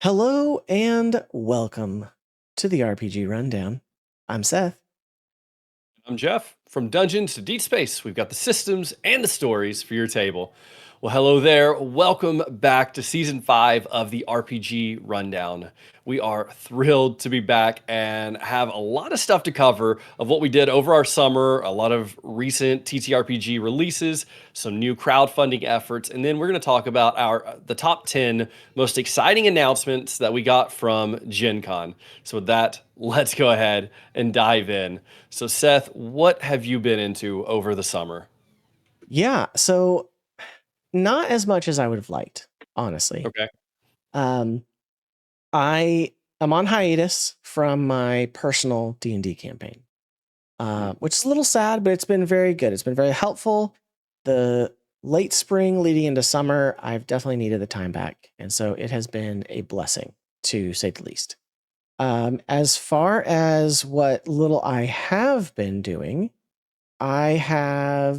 Hello and welcome to the RPG Rundown. I'm Seth. I'm Jeff. From Dungeons to Deep Space, we've got the systems and the stories for your table. Well, hello there. Welcome back to Season 5 of the RPG Rundown. We are thrilled to be back and have a lot of stuff to cover of what we did over our summer, a lot of recent TTRPG releases, some new crowdfunding efforts, and then we're going to talk about the top 10 most exciting announcements that we got from GenCon. So with that, let's go ahead and dive in. So Seth, what have you been into over the summer? Yeah, so not as much as I would have liked, honestly. Okay. Um, I am on hiatus from my personal D&D campaign, which is a little sad, but it's been very good. It's been very helpful. The late spring leading into summer, I've definitely needed the time back. And so it has been a blessing, to say the least. As far as what little I have been doing, I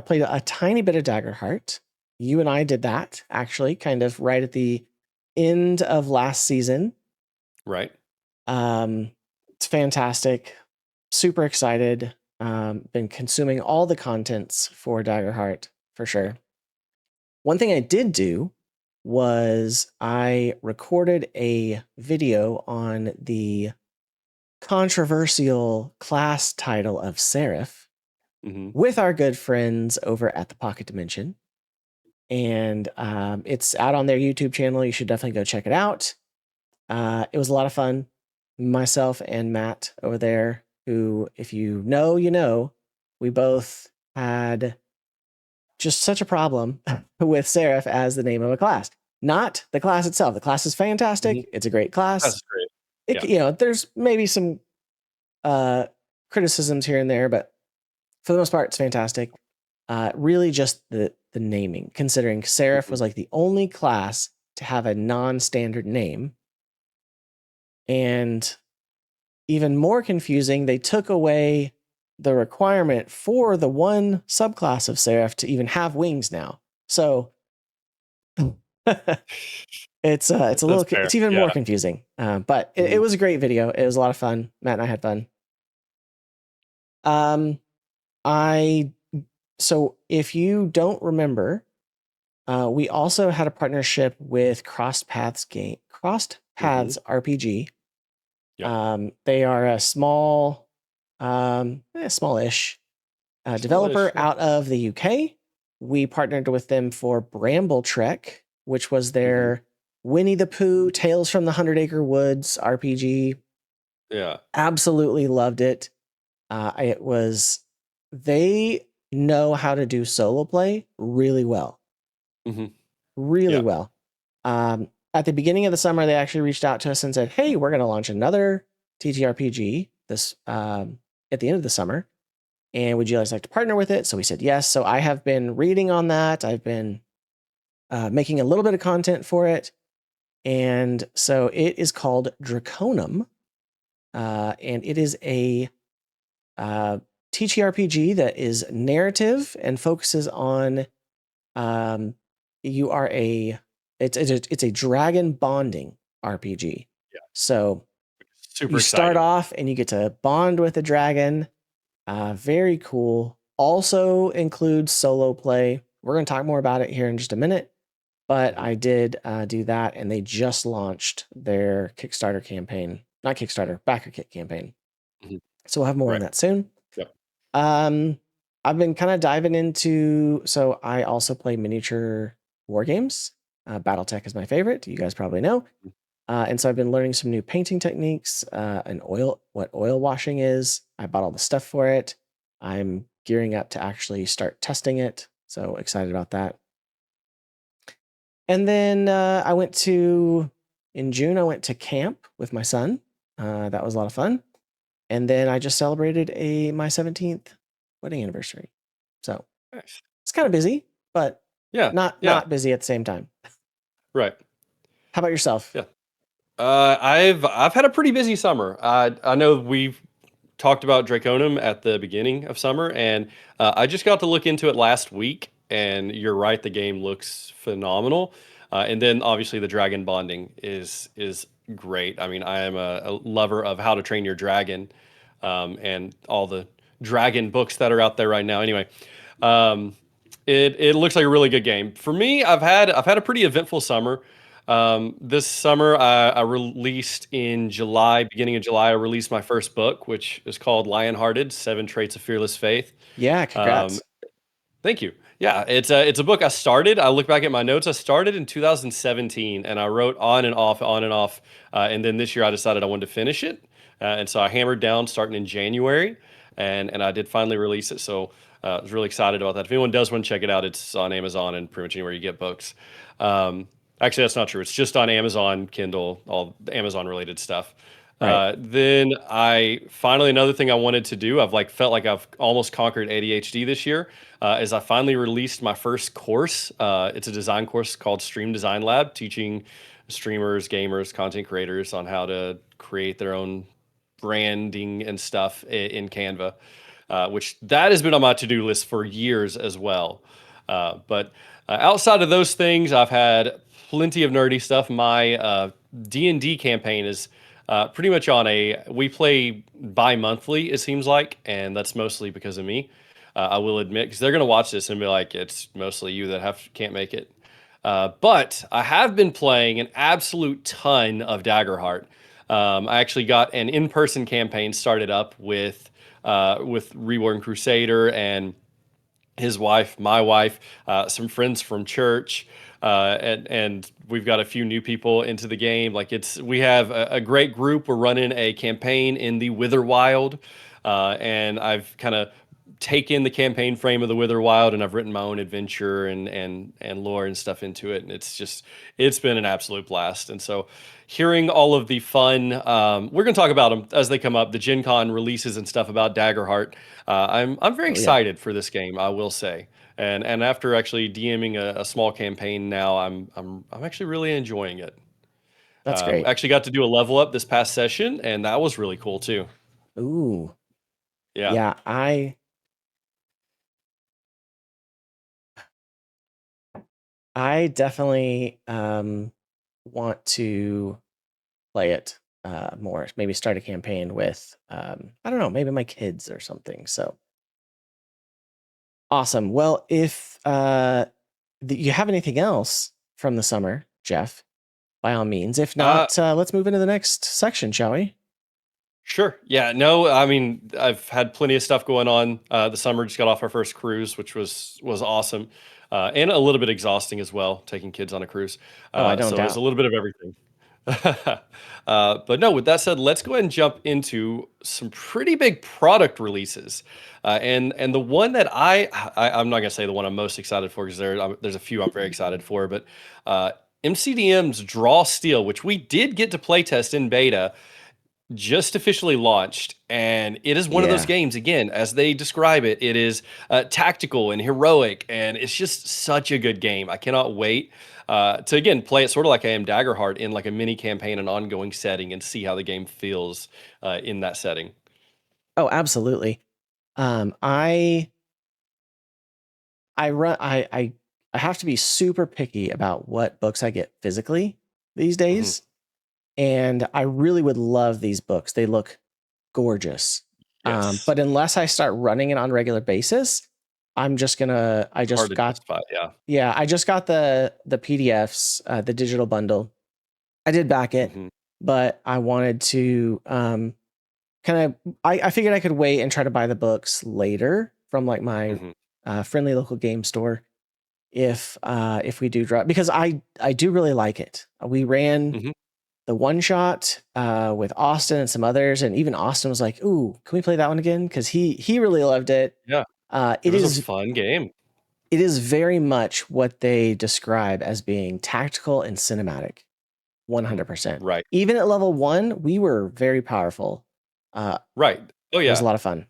played a tiny bit of Daggerheart. You and I did that actually, kind of right at the end of last season. Right. It's fantastic. Super excited. Been consuming all the contents for Daggerheart for sure. One thing I did do was I recorded a video on the controversial class title of Seraph with our good friends over at the Pocket Dimension. And it's out on their YouTube channel. You should definitely go check it out. It was a lot of fun. Myself and Matt over there, who, if you know, you know, we both had just such a problem with Seraph as the name of a class. Not the class itself. The class is fantastic. It's a great class. That's great. There's maybe some criticisms here and there, but for the most part, it's fantastic. Really just the naming, considering Seraph was like the only class to have a non-standard name. And even more confusing, they took away the requirement for the one subclass of Seraph to even have wings now. So it's even more confusing. But it was a great video. It was a lot of fun. Matt and I had fun. So if you don't remember, we also had a partnership with Crossed Paths RPG. They are a smallish developer out of the UK. We partnered with them for Bramble Trek, which was their Winnie the Pooh Tales from the 100 Acre Woods RPG. Yeah. Absolutely loved it. They know how to do solo play really well. Really well. At the beginning of the summer, they actually reached out to us and said, hey, we're going to launch another TTRPG at the end of the summer. And would you guys like to partner with it? So we said yes. So I have been reading on that. I've been making a little bit of content for it. And so it is called Draconum. And it is a TTRPG that is narrative and focuses on it's a dragon bonding RPG. Yeah. So super you exciting. start off and you get to bond with a dragon. Very cool. Also includes solo play. We're going to talk more about it here in just a minute. But I did do that, and they just launched their Kickstarter campaign. Not Kickstarter, BackerKit campaign. So we'll have more on that soon. Yep. I've been kind of diving into, so I also play miniature war games. Battletech is my favorite. You guys probably know. And so I've been learning some new painting techniques, what oil washing is. I bought all the stuff for it. I'm gearing up to actually start testing it. So excited about that. And then in June, I went to camp with my son. That was a lot of fun. And then I just celebrated my 17th wedding anniversary. So it's kind of busy, but not busy at the same time. Right. How about yourself? Yeah. I've had a pretty busy summer. I know we've talked about Draconum at the beginning of summer, and I just got to look into it last week. And you're right, the game looks phenomenal. And then obviously the dragon bonding is great. I mean, I am a lover of How to Train Your Dragon, and all the dragon books that are out there right now. Anyway, um, it looks like a really good game. For me, I've had a pretty eventful summer. This summer, I released in July, beginning of July, I released my first book, which is called Lionhearted: Seven Traits of Fearless Faith. Yeah, Um, congrats. Thank you. Yeah, it's a book I started. I look back at my notes. I started in 2017, and I wrote on and off, and then this year I decided I wanted to finish it, and so I hammered down starting in January, and I did finally release it. So I was really excited about that. If anyone does want to check it out, it's on Amazon and pretty much anywhere you get books. Um, Actually, that's not true. It's just on Amazon, Kindle, all Amazon related stuff. Right. Then I finally, another thing I wanted to do, I've like felt like I've almost conquered ADHD this year, is I finally released my first course. It's a design course called Stream Design Lab, teaching streamers, gamers, content creators on how to create their own branding and stuff in Canva, which that has been on my to-do list for years as well. But outside of those things, I've had plenty of nerdy stuff. My D&D campaign is pretty much on we play bi-monthly, it seems like, and that's mostly because of me. I will admit, because they're going to watch this and be like, it's mostly you that can't make it. But I have been playing an absolute ton of Daggerheart. I actually got an in-person campaign started up with Reborn Crusader and his wife, my wife, some friends from church, and we've got a few new people into the game. Like we have a great group. We're running a campaign in the Wither Wild, and I've kind of taken the campaign frame of the Wither Wild and I've written my own adventure and lore and stuff into it, and it's been an absolute blast. And so hearing all of the fun, we're going to talk about them as they come up, the Gen Con releases and stuff about Daggerheart. I'm very Oh yeah, excited for this game, I will say. And after actually DMing a small campaign now, I'm actually really enjoying it. that's great. Actually got to do a level up this past session, and that was really cool too. Ooh, Yeah. yeah. I definitely want to play it more. Maybe start a campaign with I don't know, maybe my kids or something. So awesome. Well, if you have anything else from the summer, Jeff, by all means. If Uh, not, let's move into the next section, shall we? Sure. Yeah. No, I mean, I've had plenty of stuff going on. The summer just got off our first cruise, which was awesome, and a little bit exhausting as well, taking kids on a cruise. Oh, I don't So it's a doubt. little bit of everything. But no, with that said, let's go ahead and jump into some pretty big product releases. And the one that I'm not gonna say the one I'm most excited for, because there's a few I'm very excited for, but MCDM's Draw Steel, which we did get to playtest in beta, just officially launched, and it is one of those Yeah. games, again, as they describe it, it is tactical and heroic, and it's just such a good game. I cannot wait to again play it sort of like I am Daggerheart, in like a mini campaign, an ongoing setting, and see how the game feels in that setting. Oh, absolutely. I I run I have to be super picky about what books I get physically these Mhm. days, and I really would love these books. They look gorgeous. Yes. But unless I start running it on a regular basis, I'm just gonna. I Hard just to got justify, yeah. yeah. I just got the PDFs, the digital bundle. I did back it, Mhm. but I wanted to kind of. I figured I could wait and try to buy the books later from like my Mhm. friendly local game store if we do drop, because I do really like it. We ran Mhm. the one shot with Austin and some others, and even Austin was like, "Ooh, can we play that one again?" Because he really loved it. Yeah, Uh, it it was a is fun game. it is very much what they describe as being tactical and cinematic, Mhm. 100%. Right. Even at level one, we were very powerful. Uh, Right. Oh, it was a yeah. lot of fun.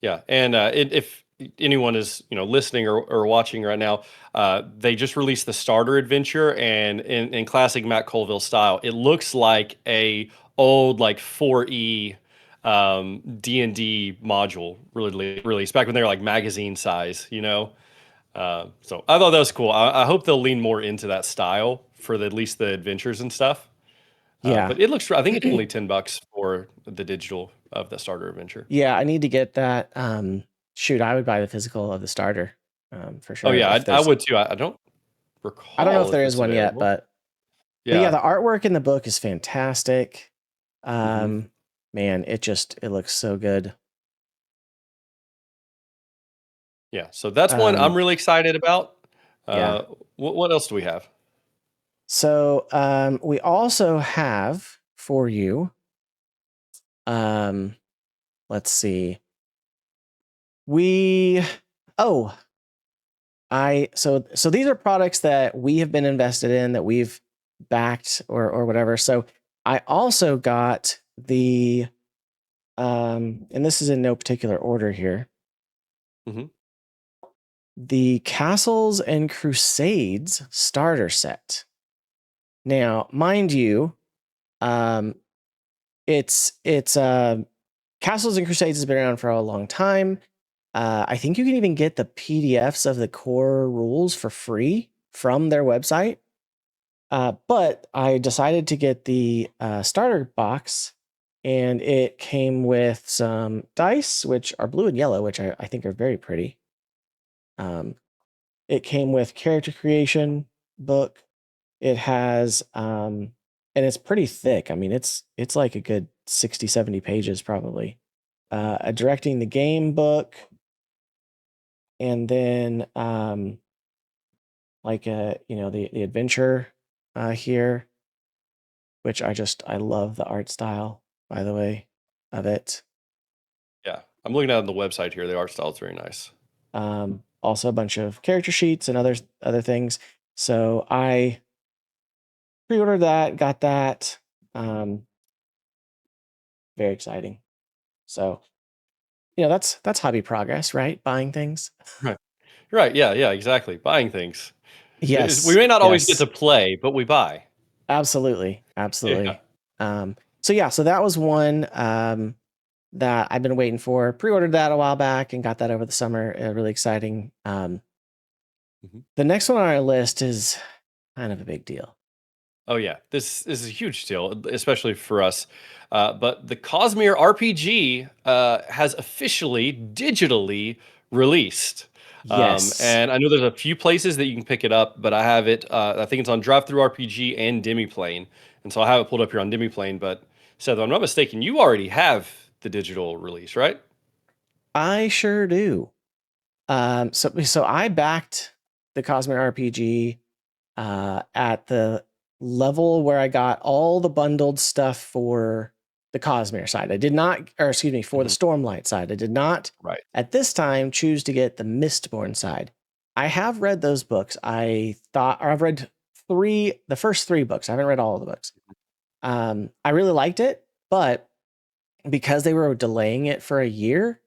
Yeah, and if anyone is listening or watching right now, they just released the starter adventure, and in classic Matt Colville style, it looks like a old like 4E D&D module really released back when they were like magazine size. So I thought that was cool. I hope they'll lean more into that style for at least the adventures and stuff. Yeah. But it looks, I think it's only $10 for the digital of the starter adventure. Yeah, I need to get that. Shoot, I would buy the physical of the starter for sure. Oh yeah, I would too. I don't recall. I don't know if there is it's one yet, available. but yeah, the artwork in the book is fantastic. Man, it looks so good. Yeah, so that's one I'm really excited about. Yeah. What else do we have? So we also have for you. Let's see. So these are products that we have been invested in, that we've backed or whatever. So I also got the and this is in no particular order here. The Castles and Crusades starter set. Now, mind you, it's Castles and Crusades has been around for a long time. I think you can even get the PDFs of the core rules for free from their website. But I decided to get the starter box, and it came with some dice, which are blue and yellow, which I think are very pretty. It came with character creation book. It has, and it's pretty thick. I mean, it's like a good 60, 70 pages probably. A directing the game book, and then the adventure here, which I love the art style, by the way, of it. Yeah, I'm looking at it on the website here. The art style is very nice. Also a bunch of character sheets and other things. So I pre-ordered that, got that. Very exciting. So, that's hobby progress, right? Buying things. Right. Yeah. Exactly. Buying things. Yes. We may not always get to play, but we buy. Absolutely. Yeah. So that was one that I've been waiting for. Pre-ordered that a while back and got that over the summer. Really exciting. The next one on our list is kind of a big deal. Oh yeah, this is a huge deal, especially for us. But the Cosmere RPG has officially digitally released. Yes. And I know there's a few places that you can pick it up, but I have it. I think it's on Drive-Thru RPG and Demiplane, and so I have it pulled up here on Demiplane. But Seth, if I'm not mistaken, you already have the digital release, right? I sure do. So I backed the Cosmere RPG at the level where I got all the bundled stuff for the Cosmere side. I did not, or excuse me, for the Stormlight side. I did not at this time choose to get the Mistborn side. I have read those books. I've read the first three books. I haven't read all of the books. I really liked it, but because they were delaying it for a year,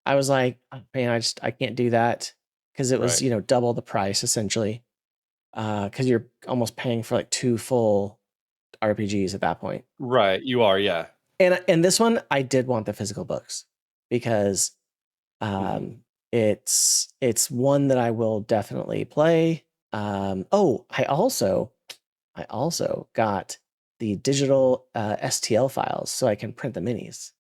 I was like, oh, man, I can't do that, because it was, double the price essentially. Because you're almost paying for like 2 full RPGs at that point. Right, you are, yeah. And this one, I did want the physical books because it's one that I will definitely play. I also got the digital STL files so I can print the minis.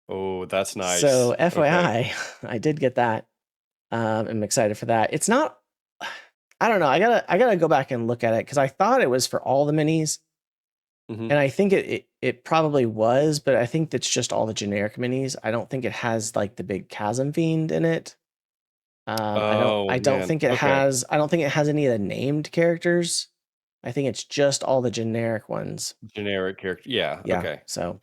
Oh, that's nice. So FYI, I did get that. I'm excited for that. It's not. I don't know. I gotta go back and look at it, because I thought it was for all the minis, and I think it probably was, but I think that's just all the generic minis. I don't think it has like the big Chasm Fiend in it. I don't think it has. I don't think it has any of the named characters. I think it's just all the generic ones. Generic character. Yeah. Okay. So,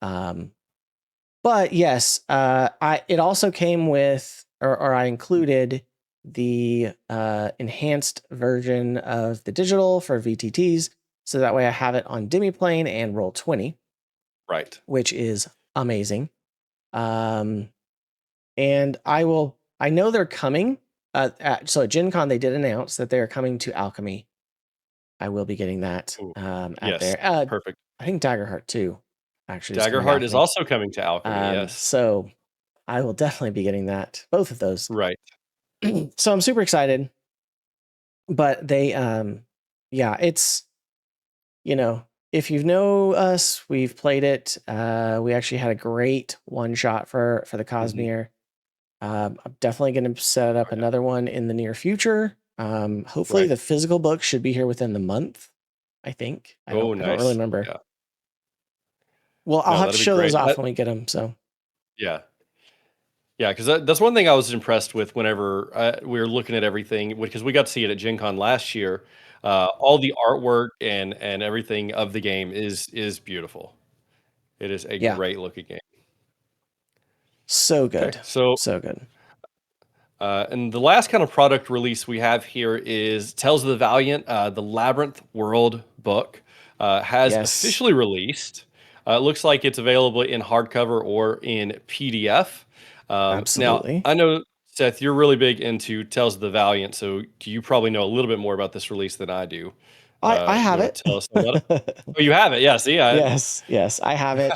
but yes, it also came with, or I included the enhanced version of the digital for VTTs, so that way I have it on Demiplane and Roll20, right? Which is amazing. And I know they're coming. So at GenCon they did announce that they are coming to Alchemy. I will be getting that at there. Perfect. I think Daggerheart too. Actually, Daggerheart is also coming to Alchemy. Yes. So I will definitely be getting that. Both of those. Right. So I'm super excited. But they, yeah, it's, you know, if you know us, we've played it. We actually had a great one shot for the Cosmere. I'm definitely going to set up another one in the near future. Hopefully the physical book should be here within the month. I think. I don't really remember. Yeah. Well, I'll have to show those off when we get them. So. Yeah. Yeah, because that's one thing I was impressed with whenever we were looking at everything, because we got to see it at Gen Con last year. All the artwork and everything of the game is beautiful. It is a great looking game. So good. Okay, so good. And the last kind of product release we have here is Tales of the Valiant, the Labyrinth World book has officially released. It looks like it's available in hardcover or in PDF. Absolutely. Now, I know, Seth, you're really big into Tales of the Valiant, so you probably know a little bit more about this release than I do. I have it. Tell us about it? Oh, you have it? Yeah, see? Yes, I have it.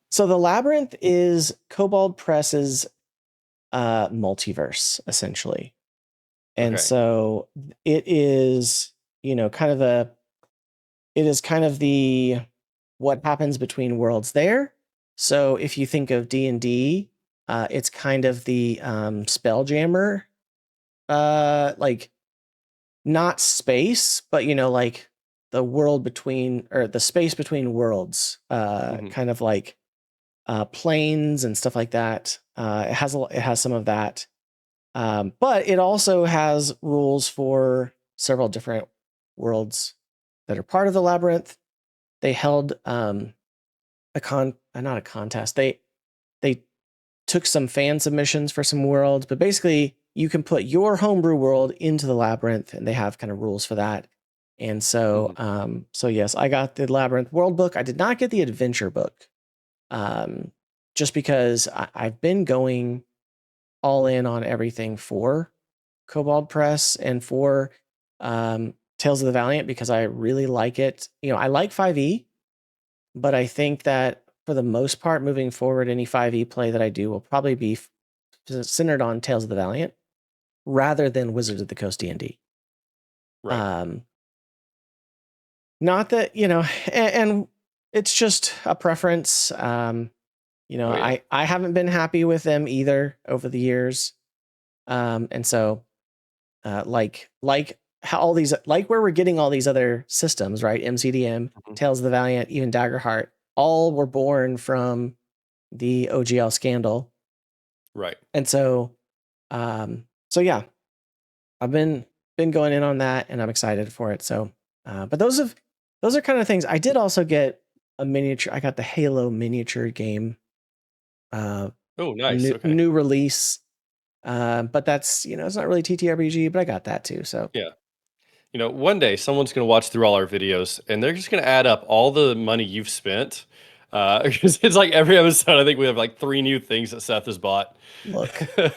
So the Labyrinth is Kobold Press's multiverse, essentially. And so it is, kind of the what happens between worlds there. So if you think of D&D, it's kind of the Spelljammer, like not space, but like the world between, or the space between worlds, kind of like planes and stuff like that. It has some of that, but it also has rules for several different worlds that are part of the Labyrinth. They held not a contest. They took some fan submissions for some worlds, but basically you can put your homebrew world into the Labyrinth, and they have kind of rules for that. And so, so yes, I got the Labyrinth World book. I did not get the adventure book, just because I've been going all in on everything for Kobold Press and for Tales of the Valiant, because I really like it. I like 5e, but I think that for the most part, moving forward, any 5e play that I do will probably be centered on Tales of the Valiant rather than Wizards of the Coast D&D. Right. Not that, and it's just a preference. I haven't been happy with them either over the years. And so, like how all these, like where we're getting all these other systems, right? MCDM, Tales of the Valiant, even Daggerheart, all were born from the OGL scandal. Right. And so, so yeah, I've been going in on that, and I'm excited for it. So, but those are kind of things. I did also get a miniature. I got the Halo miniature game. Oh, nice. New release. But that's, it's not really TTRPG, but I got that too. So yeah. One day someone's going to watch through all our videos, and they're just going to add up all the money you've spent. Because it's like every episode, I think we have like 3 new things that Seth has bought. Look, they're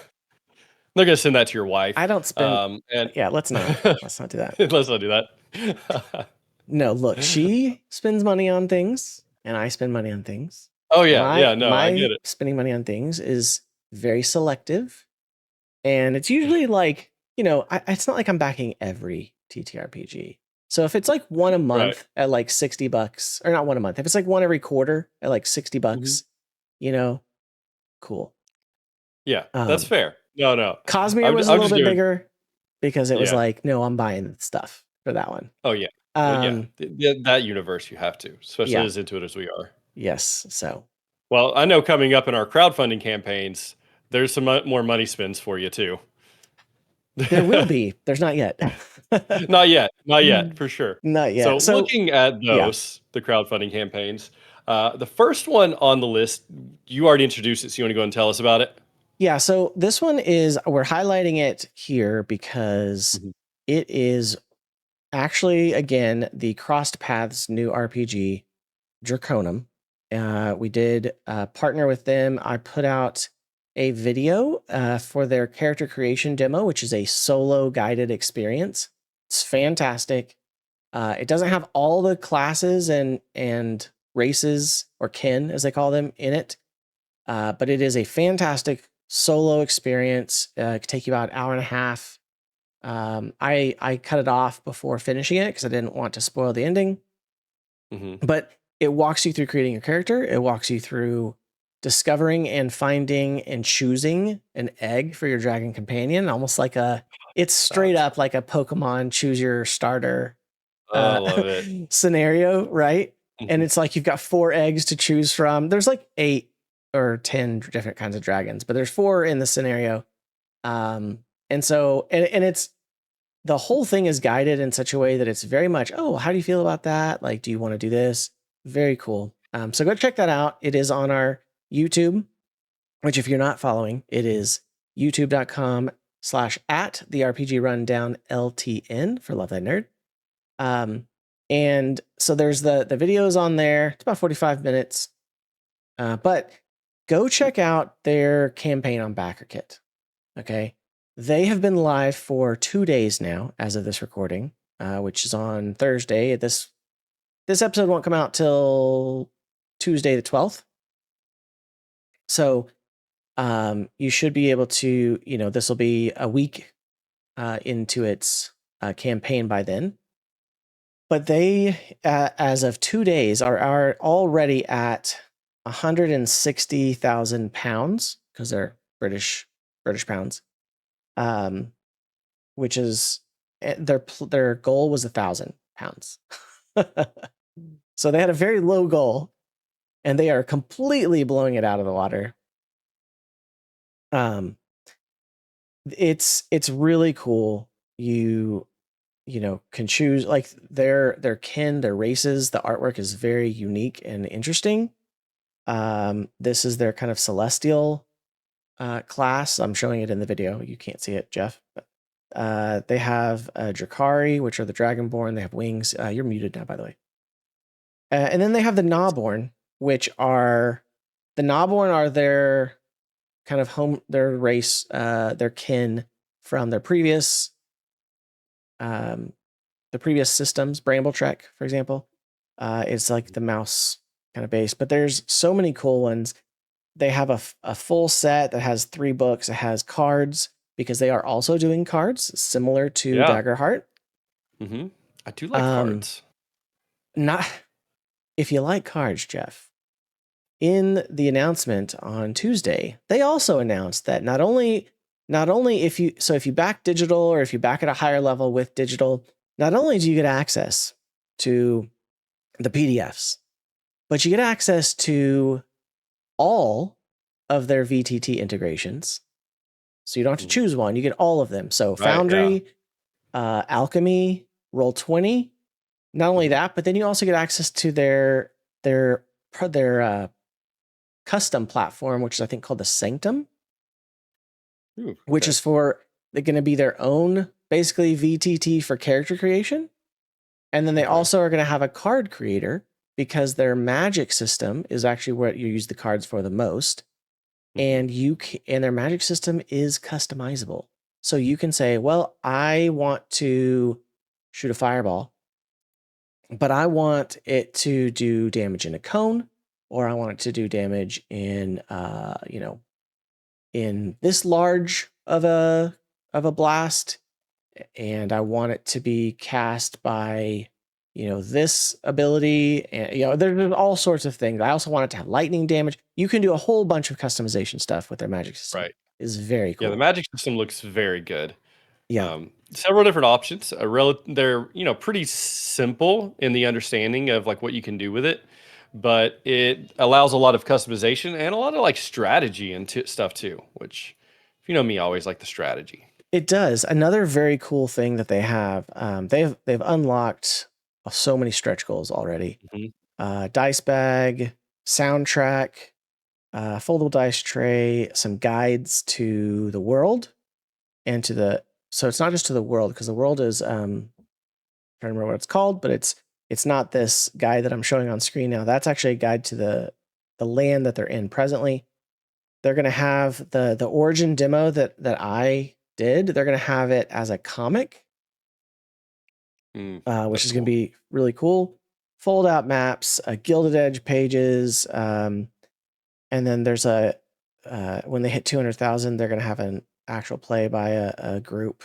going to send that to your wife. I don't spend. Yeah, let's not do that. Let's not do that. No, look, she spends money on things, and I spend money on things. Oh yeah, I get it. Spending money on things is very selective, and it's usually like, it's not like I'm backing every TTRPG. So if it's like one a month at like $60, or not one a month, if it's like one every quarter at like $60, cool. Yeah, that's fair. No. Cosmere was a little bit bigger because it was like, no, I'm buying stuff for that one. Oh yeah. That universe you have to, especially as into it as we are. Yes. So. Well, I know coming up in our crowdfunding campaigns, there's some more money spends for you too. There will be. There's not yet. Not yet, for sure. Not yet. So looking at those, the crowdfunding campaigns, the first one on the list, you already introduced it, so you want to go and tell us about it? Yeah, so this one we're highlighting it here because it is actually, again, the Crossed Paths new RPG, Draconum. We did partner with them. I put out a video for their character creation demo, which is a solo guided experience. It's fantastic. It doesn't have all the classes and races, or kin as they call them, in it, but it is a fantastic solo experience. It could take you about an hour and a half. I cut it off before finishing it because I didn't want to spoil the ending. But it walks you through creating your character. It walks you through discovering and finding and choosing an egg for your dragon companion, almost like it's straight up like a Pokemon choose your starter I love it. scenario, right? And it's like you've got 4 eggs to choose from. There's like 8 or 10 different kinds of dragons, but there's 4 in the scenario. And so, and it's, the whole thing is guided in such a way that it's very much, oh, how do you feel about that? Like, do you want to do this? Very cool. So go check that out. It is on our YouTube, which if you're not following, it is youtube.com/@the RPG Rundown LTN for Love Thy Nerd. And so there's the videos on there. It's about 45 minutes. But go check out their campaign on BackerKit. Okay. They have been live for 2 days now as of this recording, which is on Thursday. This episode won't come out till Tuesday the 12th. So you should be able to, this will be a week into its campaign by then. But they, as of 2 days, are already at 160,000 pounds, because they're British pounds. Which is their goal was 1,000 pounds. So they had a very low goal, and they are completely blowing it out of the water. It's really cool. You can choose like their kin, their races. The artwork is very unique and interesting. This is their kind of celestial class. I'm showing it in the video. You can't see it, Jeff. But, they have Drakari, which are the Dragonborn. They have wings. You're muted now, by the way. And then they have the Gnawborn, which are their kind of their race, their kin from their previous systems. Brambletrek, for example, is like the mouse kind of base. But there's so many cool ones. They have a full set that has 3 books. It has cards, because they are also doing cards similar to Daggerheart. I do like cards. Not if you like cards, Jeff. In the announcement on Tuesday, they also announced that not only if you back digital, or if you back at a higher level with digital, not only do you get access to the PDFs, but you get access to all of their VTT integrations. So you don't have to choose one. You get all of them. So Foundry, Alchemy, Roll20. Not only that, but then you also get access to their custom platform, which is I think called the Sanctum, which is they're going to be their own basically VTT for character creation. And then they also are going to have a card creator, because their magic system is actually what you use the cards for the most. And their magic system is customizable. So you can say, well, I want to shoot a fireball, but I want it to do damage in a cone, or I want it to do damage in in this large of a blast, and I want it to be cast by this ability, and there's all sorts of things. I also want it to have lightning damage. You can do a whole bunch of customization stuff with their magic system. Right. Is very cool. Yeah, the magic system looks very good. Yeah. Several different options. They're pretty simple in the understanding of like what you can do with it, but it allows a lot of customization and a lot of like strategy and stuff too, which, if you know me, I always like the strategy. It does. Another very cool thing that they have, they've unlocked so many stretch goals already. Dice bag, soundtrack, foldable dice tray, some guides to the world, and so it's not just to the world, because the world is I'm trying to remember what it's called, but it's not this guide that I'm showing on screen now. That's actually a guide to the land that they're in presently. They're going to have the origin demo that I did. They're going to have it as a comic, which is going to be really cool. Fold out maps, Gilded Edge pages, and then there's when they hit 200,000, they're going to have an actual play by a group.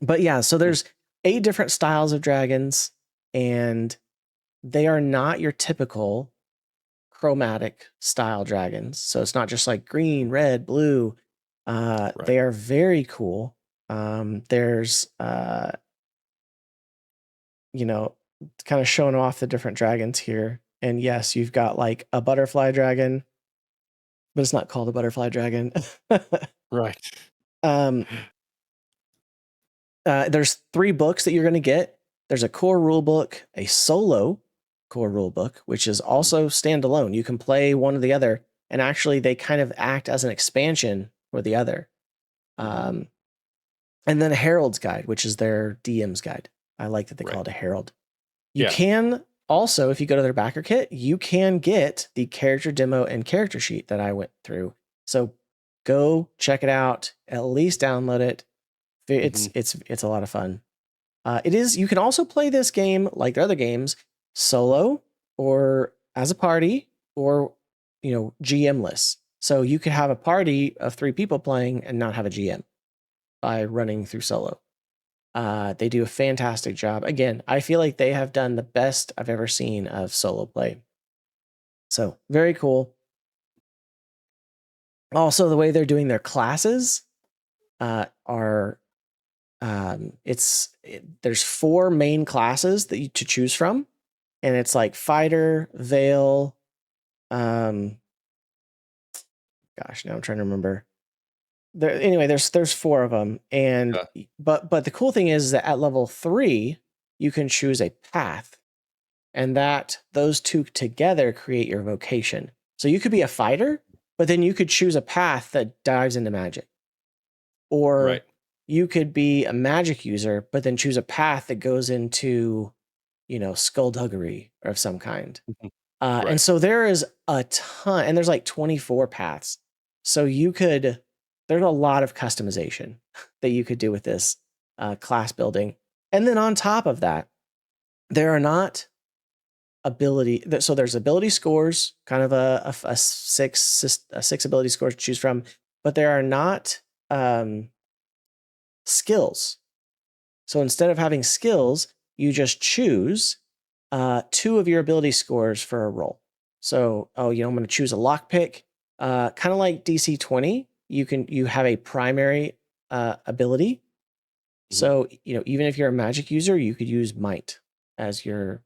But yeah, so there's 8 different styles of dragons, and they are not your typical chromatic style dragons. So it's not just like green, red, blue. They are very cool. There's kind of showing off the different dragons here. And yes, you've got like a butterfly dragon, but it's not called a butterfly dragon. Right. There's 3 books that you're going to get. There's a core rule book, a solo core rule book, which is also standalone. You can play one or the other, and actually they kind of act as an expansion for the other. And then a Herald's Guide, which is their DM's guide. I like that they call it a Herald. You can also, if you go to their BackerKit, you can get the character demo and character sheet that I went through. So go check it out. At least download it. It's a lot of fun. You can also play this game like the other games solo or as a party or GM-less. So you could have a party of 3 people playing and not have a GM by running through solo. They do a fantastic job. Again, I feel like they have done the best I've ever seen of solo play. So very cool. Also, the way they're doing their classes are there's 4 main classes that to choose from, and it's like fighter, veil. Gosh, now I'm trying to remember. Anyway, there's 4 of them, and but the cool thing is that at level 3 you can choose a path, and that those 2 together create your vocation. So you could be a fighter, but then you could choose a path that dives into magic, or you could be a magic user, but then choose a path that goes into skullduggery of some kind. And so there is a ton, and there's like 24 paths. So there's a lot of customization that you could do with this class building. And then on top of that, there are not so there's ability scores, kind of a 6 ability scores to choose from, but there are not skills. So instead of having skills, you just choose 2 of your ability scores for a roll. So, I'm going to choose a lockpick, kind of like DC 20. You have a primary ability. So, even if you're a magic user, you could use might as your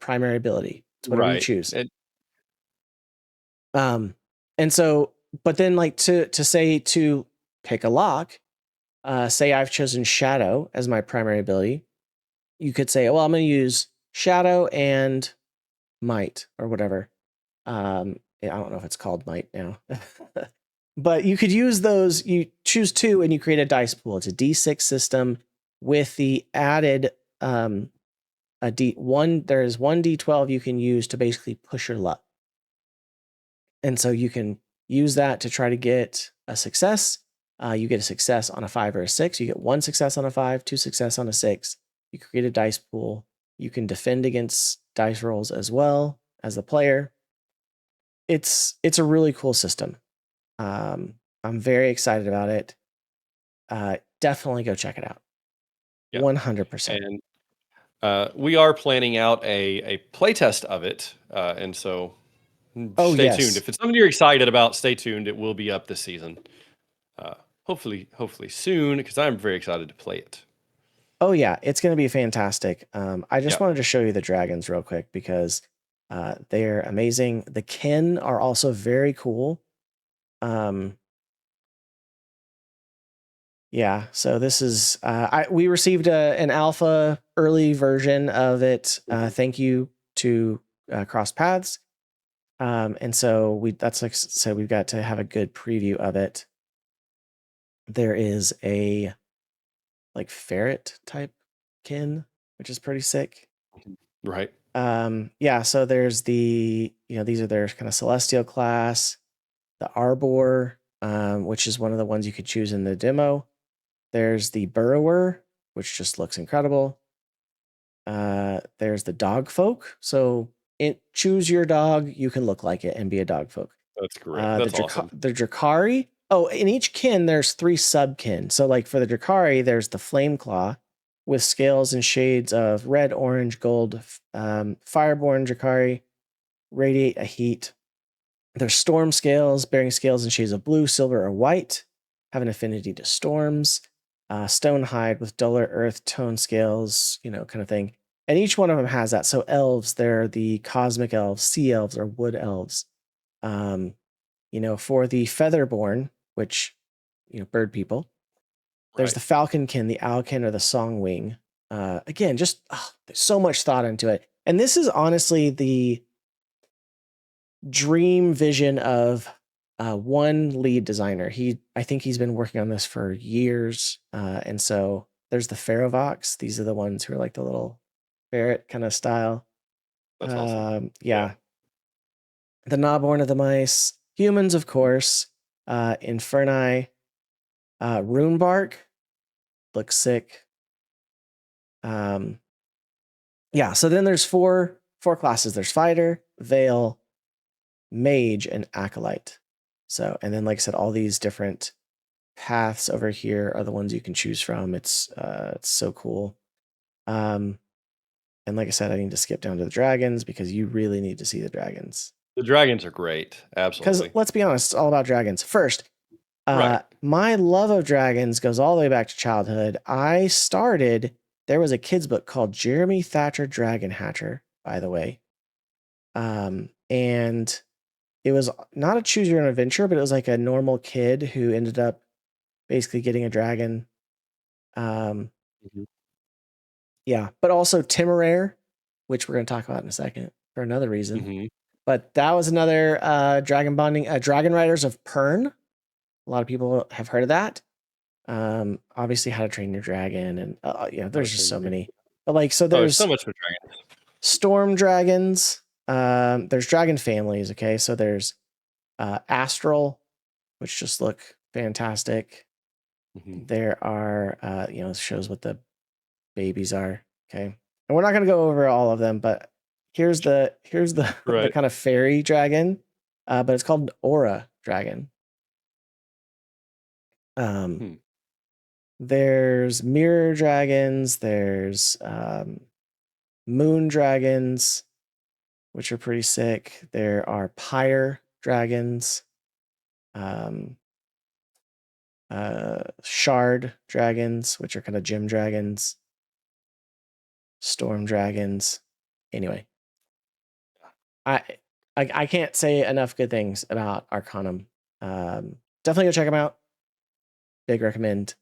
primary ability. It's whatever you choose. And so, but then like to say to pick a lock, say I've chosen Shadow as my primary ability. You could say, well, I'm going to use Shadow and Might or whatever. I don't know if it's called Might now. But you could use those. You choose 2 and you create a dice pool. It's a D6 system with the added a D1. There is 1 D12 you can use to basically push your luck. And so you can use that to try to get a success. You get a success on a 5 or a 6. You get 1 success on a 5, 2 success on a 6. You create a dice pool. You can defend against dice rolls as well as the player. It's a really cool system. I'm very excited about it. Definitely go check it out. 100%. And we are planning out a playtest of it, and so stay tuned. If it's something you're excited about, stay tuned. It will be up this season. Hopefully soon, because I'm very excited to play it. Oh yeah, it's going to be fantastic. I just wanted to show you the dragons real quick because they're amazing. The kin are also very cool. Yeah, so this is we received an alpha early version of it. Thank you to Cross Paths. And so that's like so we've got to have a good preview of it. There is a like ferret type kin, which is pretty sick. Right. Yeah, so there's these are their kind of celestial class, the Arbor, which is one of the ones you could choose in the demo. There's the Burrower, which just looks incredible. There's the Dog Folk. So choose your dog, you can look like it and be a dog folk. That's great. That's awesome. The Drakari. Oh, in each kin, there's 3 sub-kin. So, like for the Drakari, there's the Flame Claw with scales and shades of red, orange, gold, Fireborn Drakari, radiate a heat. There's storm scales, bearing scales in shades of blue, silver, or white, have an affinity to storms. Stonehide with duller earth tone scales, kind of thing. And each one of them has that. So elves, they're the cosmic elves, sea elves, or wood elves. For the Featherborn, which, bird people, there's the Falconkin, the Owlkin, or the Songwing. Again, just there's so much thought into it. And this is honestly the dream vision of one lead designer. I think he's been working on this for years. And so there's the Pharaohvox. These are the ones who are like the little ferret kind of style. That's awesome. Yeah. The Gnawborn of the Mice, humans, of course, Inferni, Runebark, looks sick. So then there's four classes. There's Fighter, Veil, Mage, and Acolyte. So, and then like I said, all these different paths over here are the ones you can choose from. It's so cool. And like I said, I need to skip down to the dragons because you really need to see the dragons. The dragons are great. Absolutely. Because let's be honest, it's all about dragons. First, right. My love of dragons goes all the way back to childhood. There was a kid's book called Jeremy Thatcher Dragon Hatcher, by the way. And it was not a choose your own adventure, but it was like a normal kid who ended up basically getting a dragon. Yeah, but also Temeraire, which we're going to talk about in a second for another reason. Mm-hmm. But that was another dragon bonding. Dragon Riders of Pern. A lot of people have heard of that. Obviously, How to Train Your Dragon, and there's just so many. But like, so there's so much with dragons. Storm dragons. There's dragon families. Okay, so there's Astral, which just look fantastic. Mm-hmm. There are shows what the babies are. Okay, and we're not going to go over all of them, but here's the the kind of fairy dragon, but it's called Aura Dragon. There's mirror dragons, there's moon dragons, which are pretty sick. There are pyre dragons, shard dragons, which are kind of gem dragons, storm dragons. Anyway, I can't say enough good things about Arcanum. Definitely go check them out. Big recommend.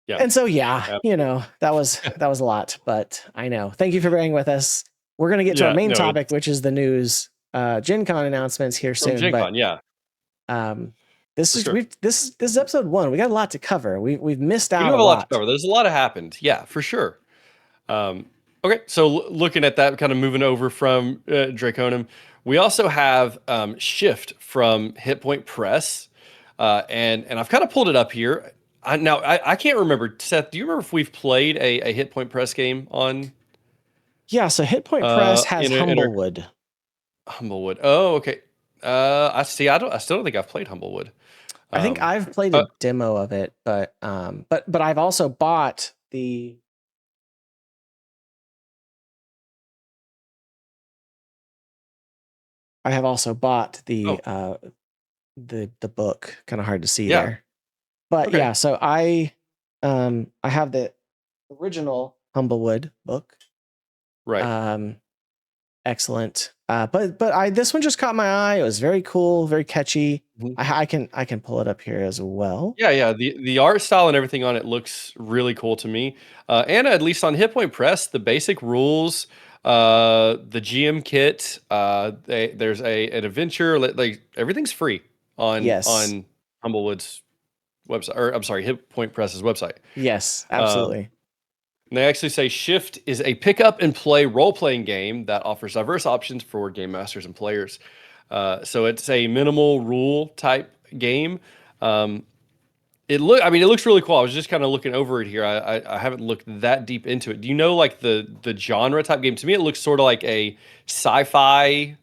Yeah. And so that was a lot, but I know. Thank you for bearing with us. We're gonna get to our main topic, which is the news. GenCon announcements here soon. GenCon, but, this is episode 1. We got a lot to cover. We've missed out. We have a lot to cover. There's a lot that happened. Yeah, for sure. Okay, so looking at that, kind of moving over from Draconum, we also have Shift from Hit Point Press, and I've kind of pulled it up here. I can't remember. Seth, do you remember if we've played a Hit Point Press game on? Yeah, so Hit Point Press has Humblewood. Humblewood. Oh, okay. I see. I still don't think I've played Humblewood. I think I've played a demo of it, but I've also bought the. I have also bought the book. Kind of hard to see there, but okay. So I have the original Humblewood book. Right. Excellent. But this one just caught my eye. It was very cool, very catchy. Mm-hmm. I can pull it up here as well. Yeah. The art style and everything on it looks really cool to me. And at least on Hit Point Press, the basic rules. The GM kit, there's an adventure, like everything's free on Humblewood's website, or I'm sorry, Hit Point Press's website. Yes, absolutely. And they actually say Shift is a pick up and play role-playing game that offers diverse options for game masters and players. So it's a minimal rule type game. It looks really cool. I was just kind of looking over it here. I haven't looked that deep into it. Do you know like the genre type game? To me, it looks sort of like a sci-fi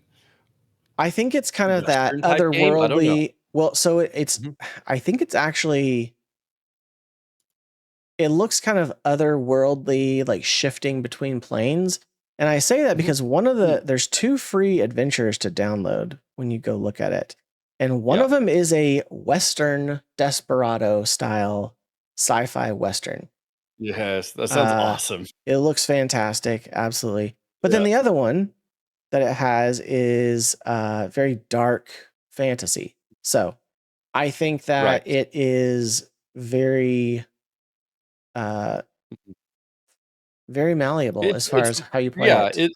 I think it's kind of that Western type game. I don't know. otherworldly. Well, so it's. Mhm. I think it's actually. It looks kind of otherworldly, like shifting between planes. And I say that Mhm. because there's 2 free adventures to download when you go look at it. And one Yeah. of them is a Western Desperado style sci-fi Western. Yes, that sounds awesome. It looks fantastic, absolutely. But then Yeah. the other one that it has is very dark fantasy. So I think Right. that it is very uh, Mhm. very malleable as far It's as how you play yeah, it.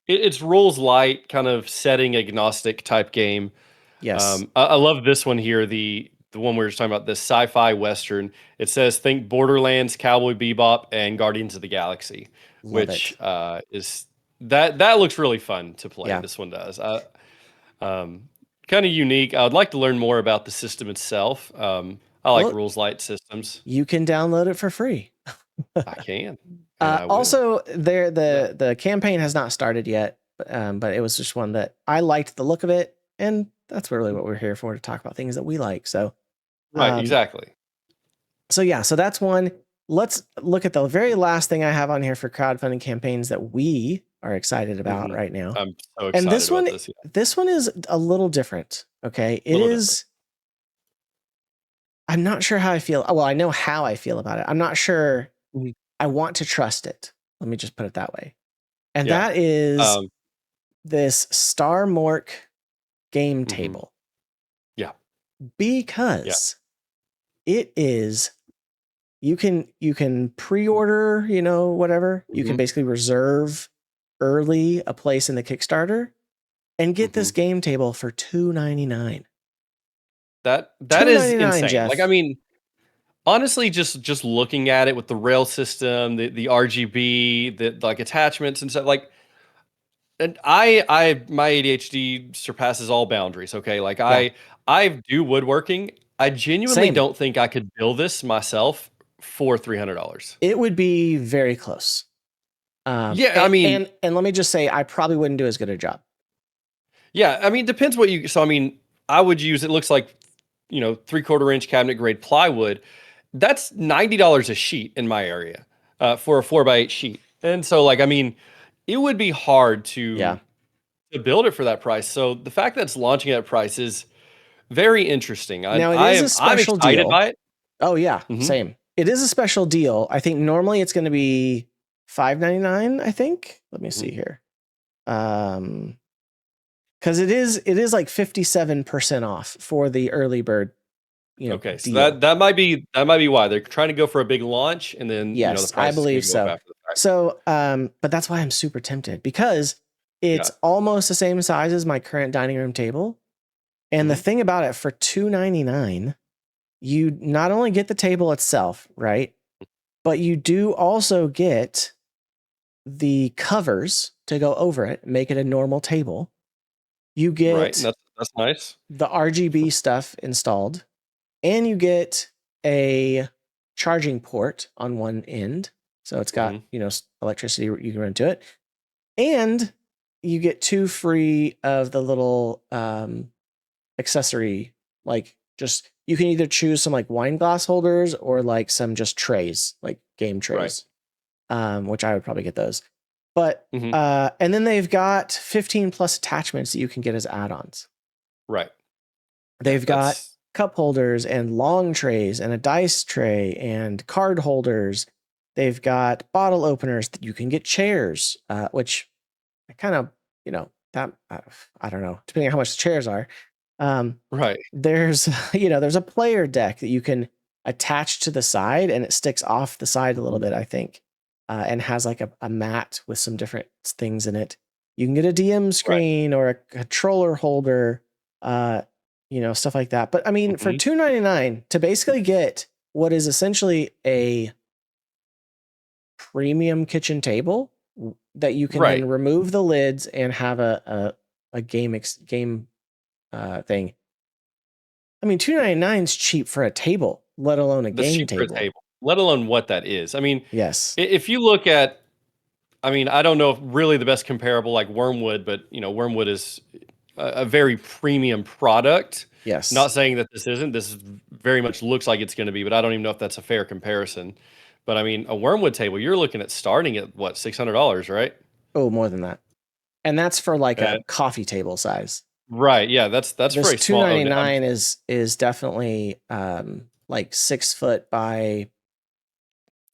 it's rules light, kind of setting agnostic type game. Yes, I love this one here, the one we were just talking about, this sci-fi Western. It says, think Borderlands, Cowboy Bebop, and Guardians of the Galaxy, love which it. is that looks really fun to play. Yeah. This one does. Um, Kind of unique. I would like to learn more about the system itself. I like Well, rules light systems. you can download it for free. I can, and I will. Also, there Yeah. the campaign has not started yet, but it was just one that I liked the look of it, and that's really what we're here for, to talk about things that we like. So, Right, um, exactly. so yeah, so that's one. Let's look at the very last thing I have on here for crowdfunding campaigns that we are excited about hmm right now. I'm so And excited about this. Yeah. this one is a little different. Okay, A it little different. is. I'm not sure how I feel. Well, I know how I feel about it. I'm not sure Mhm. I want to trust it. Let me just put it that way. And Yeah. that is Um, this Star Mork game mhm. table, Yeah. Yeah. because it is you can pre-order, whatever. You can Mhm. basically reserve early a place in the Kickstarter and get this Mhm. game table for $2.99. That is 2.99, insane. Like, I Jeff. mean, honestly, just looking at it with the rail system, the RGB, the like attachments and stuff, like, and I my ADHD surpasses all boundaries. Okay, like Yeah, I do woodworking. I genuinely same. don't think I could build this myself for $300. It would be very close. Yeah, I And mean, and let me just say, I probably wouldn't do as good a job. yeah, I mean, depends what you. So, I mean, I would use. It looks like, 3/4 inch cabinet grade plywood. That's $90 a sheet in my area, for a 4x8 sheet. And so, like, I mean, it would be hard Yeah. to build it for that price. So the fact that it's launching at price is very interesting. Now it is a I'm special excited deal. by it. Oh yeah, Hmm. same. It is a special deal. I think normally it's going to be $5.99, I think. Let me Hmm. see here. Cuz it is like 57% off for the early bird, Okay, so deal. that might be why they're trying to go for a big launch, and then the Yes, I price is going believe to go up so. after the fact. So, but that's why I'm super tempted, because it's Yeah. almost the same size as my current dining room table. And the Hmm. thing about it, for $2.99, you not only get the table itself, right? But you do also get the covers to go over it, make it a normal table. You Right, and get that's nice. the RGB stuff installed, and you get a charging port on one end. So it's got, Hmm. electricity you can run to it. And you get 2 free of the little accessory, like, just, you can either choose some like wine glass holders or like some just trays, like game Right. trays, which I would probably get those. But Hmm. and then they've got 15 plus attachments that you can get as add-ons. Right. Yeah, They've got that's cup holders and long trays and a dice tray and card holders. They've got bottle openers that you can get chairs, which I kind of, that I don't know, depending on how much the chairs are. right. There's there's a player deck that you can attach to the side, and it sticks off the side a little bit, I think, and has like a mat with some different things in it. You can get a DM Right. screen or a controller holder, uh, stuff like that. But I mean, for Mhm. $2.99 to basically get what is essentially a premium kitchen table, that you can Right. then remove the lids and have a game thing. I mean, $2.99 is cheap for a table, let alone a That's game cheap for a table. table, let alone what that is. I mean, Yes. if you look at, I mean, I don't know if really the best comparable like Wormwood, but Wormwood is a very premium product. Yes. Not saying that this isn't. This very much looks like it's going to be, but I don't even know if that's a fair comparison. But I mean, a Wormwood table, you're looking at starting at what, $600, right? Oh, more than that. And that's for like Uh, a coffee table size. right. Yeah, that's This very two small. ninety Okay, nine is definitely like 6 foot by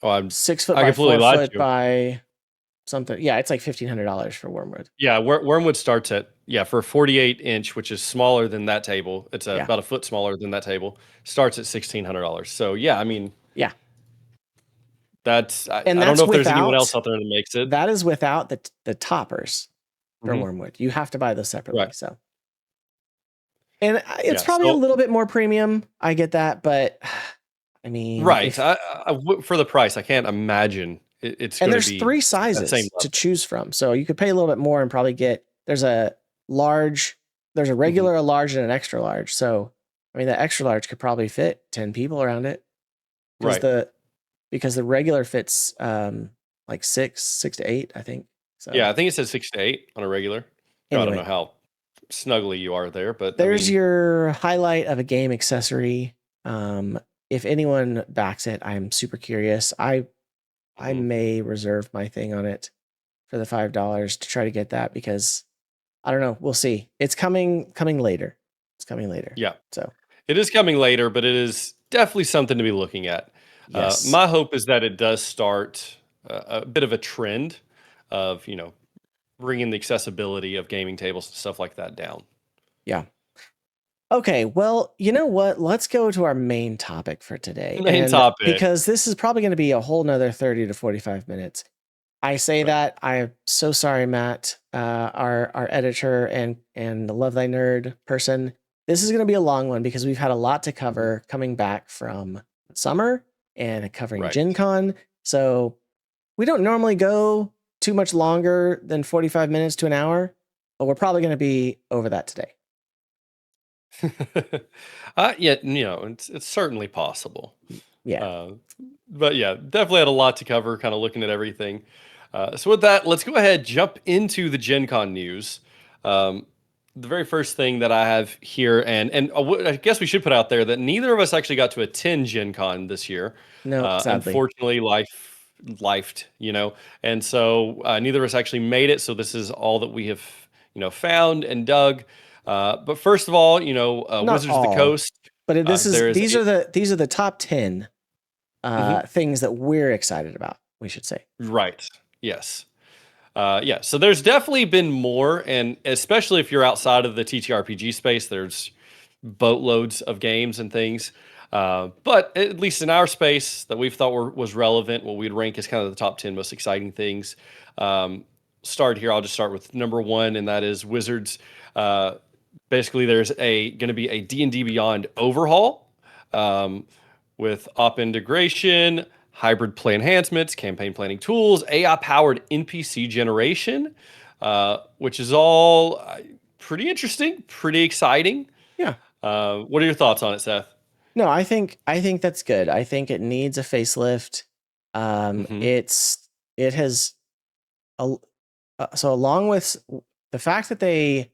I'm 6 foot I by completely four lied to foot you. by something. Yeah, it's like $1,500 for Wormwood. Yeah, Wormwood starts at for a 48-inch, which is smaller than that table. It's Yeah. about a foot smaller than that table. Starts at $1,600. So yeah, I mean Yeah. that's And I don't that's know if there's anyone else without out there that makes it. that is without the toppers for Hmm. Wormwood. You have to buy those separately. Right. So, and it's Yeah. probably a So little bit more premium. I get that, but I mean, right. if For the price, I can't imagine it's and going to there's be 3 that same sizes to level. choose from. So you could pay a little bit more and probably get there's a large, there's a Hmm. regular, a large, and an extra large. So I mean, the extra large could probably fit 10 people around it because Right. the regular fits like 6 to 8, I think. Yeah, So I think it says 6 to 8 on a regular. I don't know anyway, how snuggly you are there, but I there's mean, your highlight of a game accessory. Um, if anyone backs it, I'm super curious. I mhm. may reserve my thing on it for the $5 to try to get that because I don't know. We'll see. It's coming later. It's coming later. Yeah, So it is coming later, but it is definitely something to be looking at. yes, My hope is that it does start a bit of a trend of bringing the accessibility of gaming tables and stuff like that down. yeah. Okay, well, you know what? Let's go to our main topic for today. Main And topic, because this is probably going to be a whole nother 30 to 45 minutes. I say right? that I'm so sorry, Matt, our editor and the Love Thy Nerd person. This is going to be a long one because we've had a lot to Mhm. cover coming back from summer and covering Right. Gen Con. So we don't normally go too much longer than 45 minutes to an hour, but we're probably going to be over that today. Yeah, it's certainly possible. Yeah. Uh, but yeah, definitely had a lot to cover, kind of looking at everything. So with that, let's go ahead, jump into the Gen Con news. Um, the very first thing that I have here, and I guess we should put out there that neither of us actually got to attend Gen Con this year. No, sadly. Unfortunately, lifed, and so neither of us actually made it. So this is all that we have, found and dug. But first of all, Not Wizards of the all, Coast. but There is these are the top 10 Mhm. things that we're excited about, we should say. Right. Yes. Yeah. So there's definitely been more, and especially if you're outside of the TTRPG space, there's boatloads of games and things. But at least in our space that we've thought was relevant, what we'd rank as kind of the top 10 most exciting things. Start here. I'll just start with number one, and that is Wizards. Uh, Basically, there's going to be a D&D Beyond overhaul. With op integration, hybrid play enhancements, campaign planning tools, AI powered NPC generation, which is all pretty interesting, pretty exciting. Yeah. What are your thoughts on it, Seth? No, I think that's good. I think it needs a facelift. Hmm. It has a, so along with the fact that they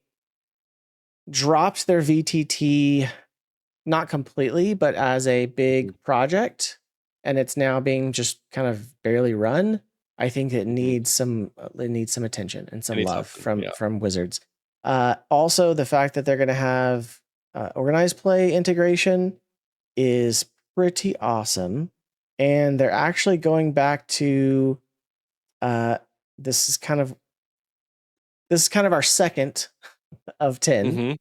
dropped their VTT not completely, but as a big project, and it's now being just kind of barely run. I think Hmm. it needs some attention and I some need love something. from Yeah. Wizards. Also, the fact that they're going to have organized play integration is pretty awesome, and they're actually going back to uh, this is kind of our second of 10. Hmm.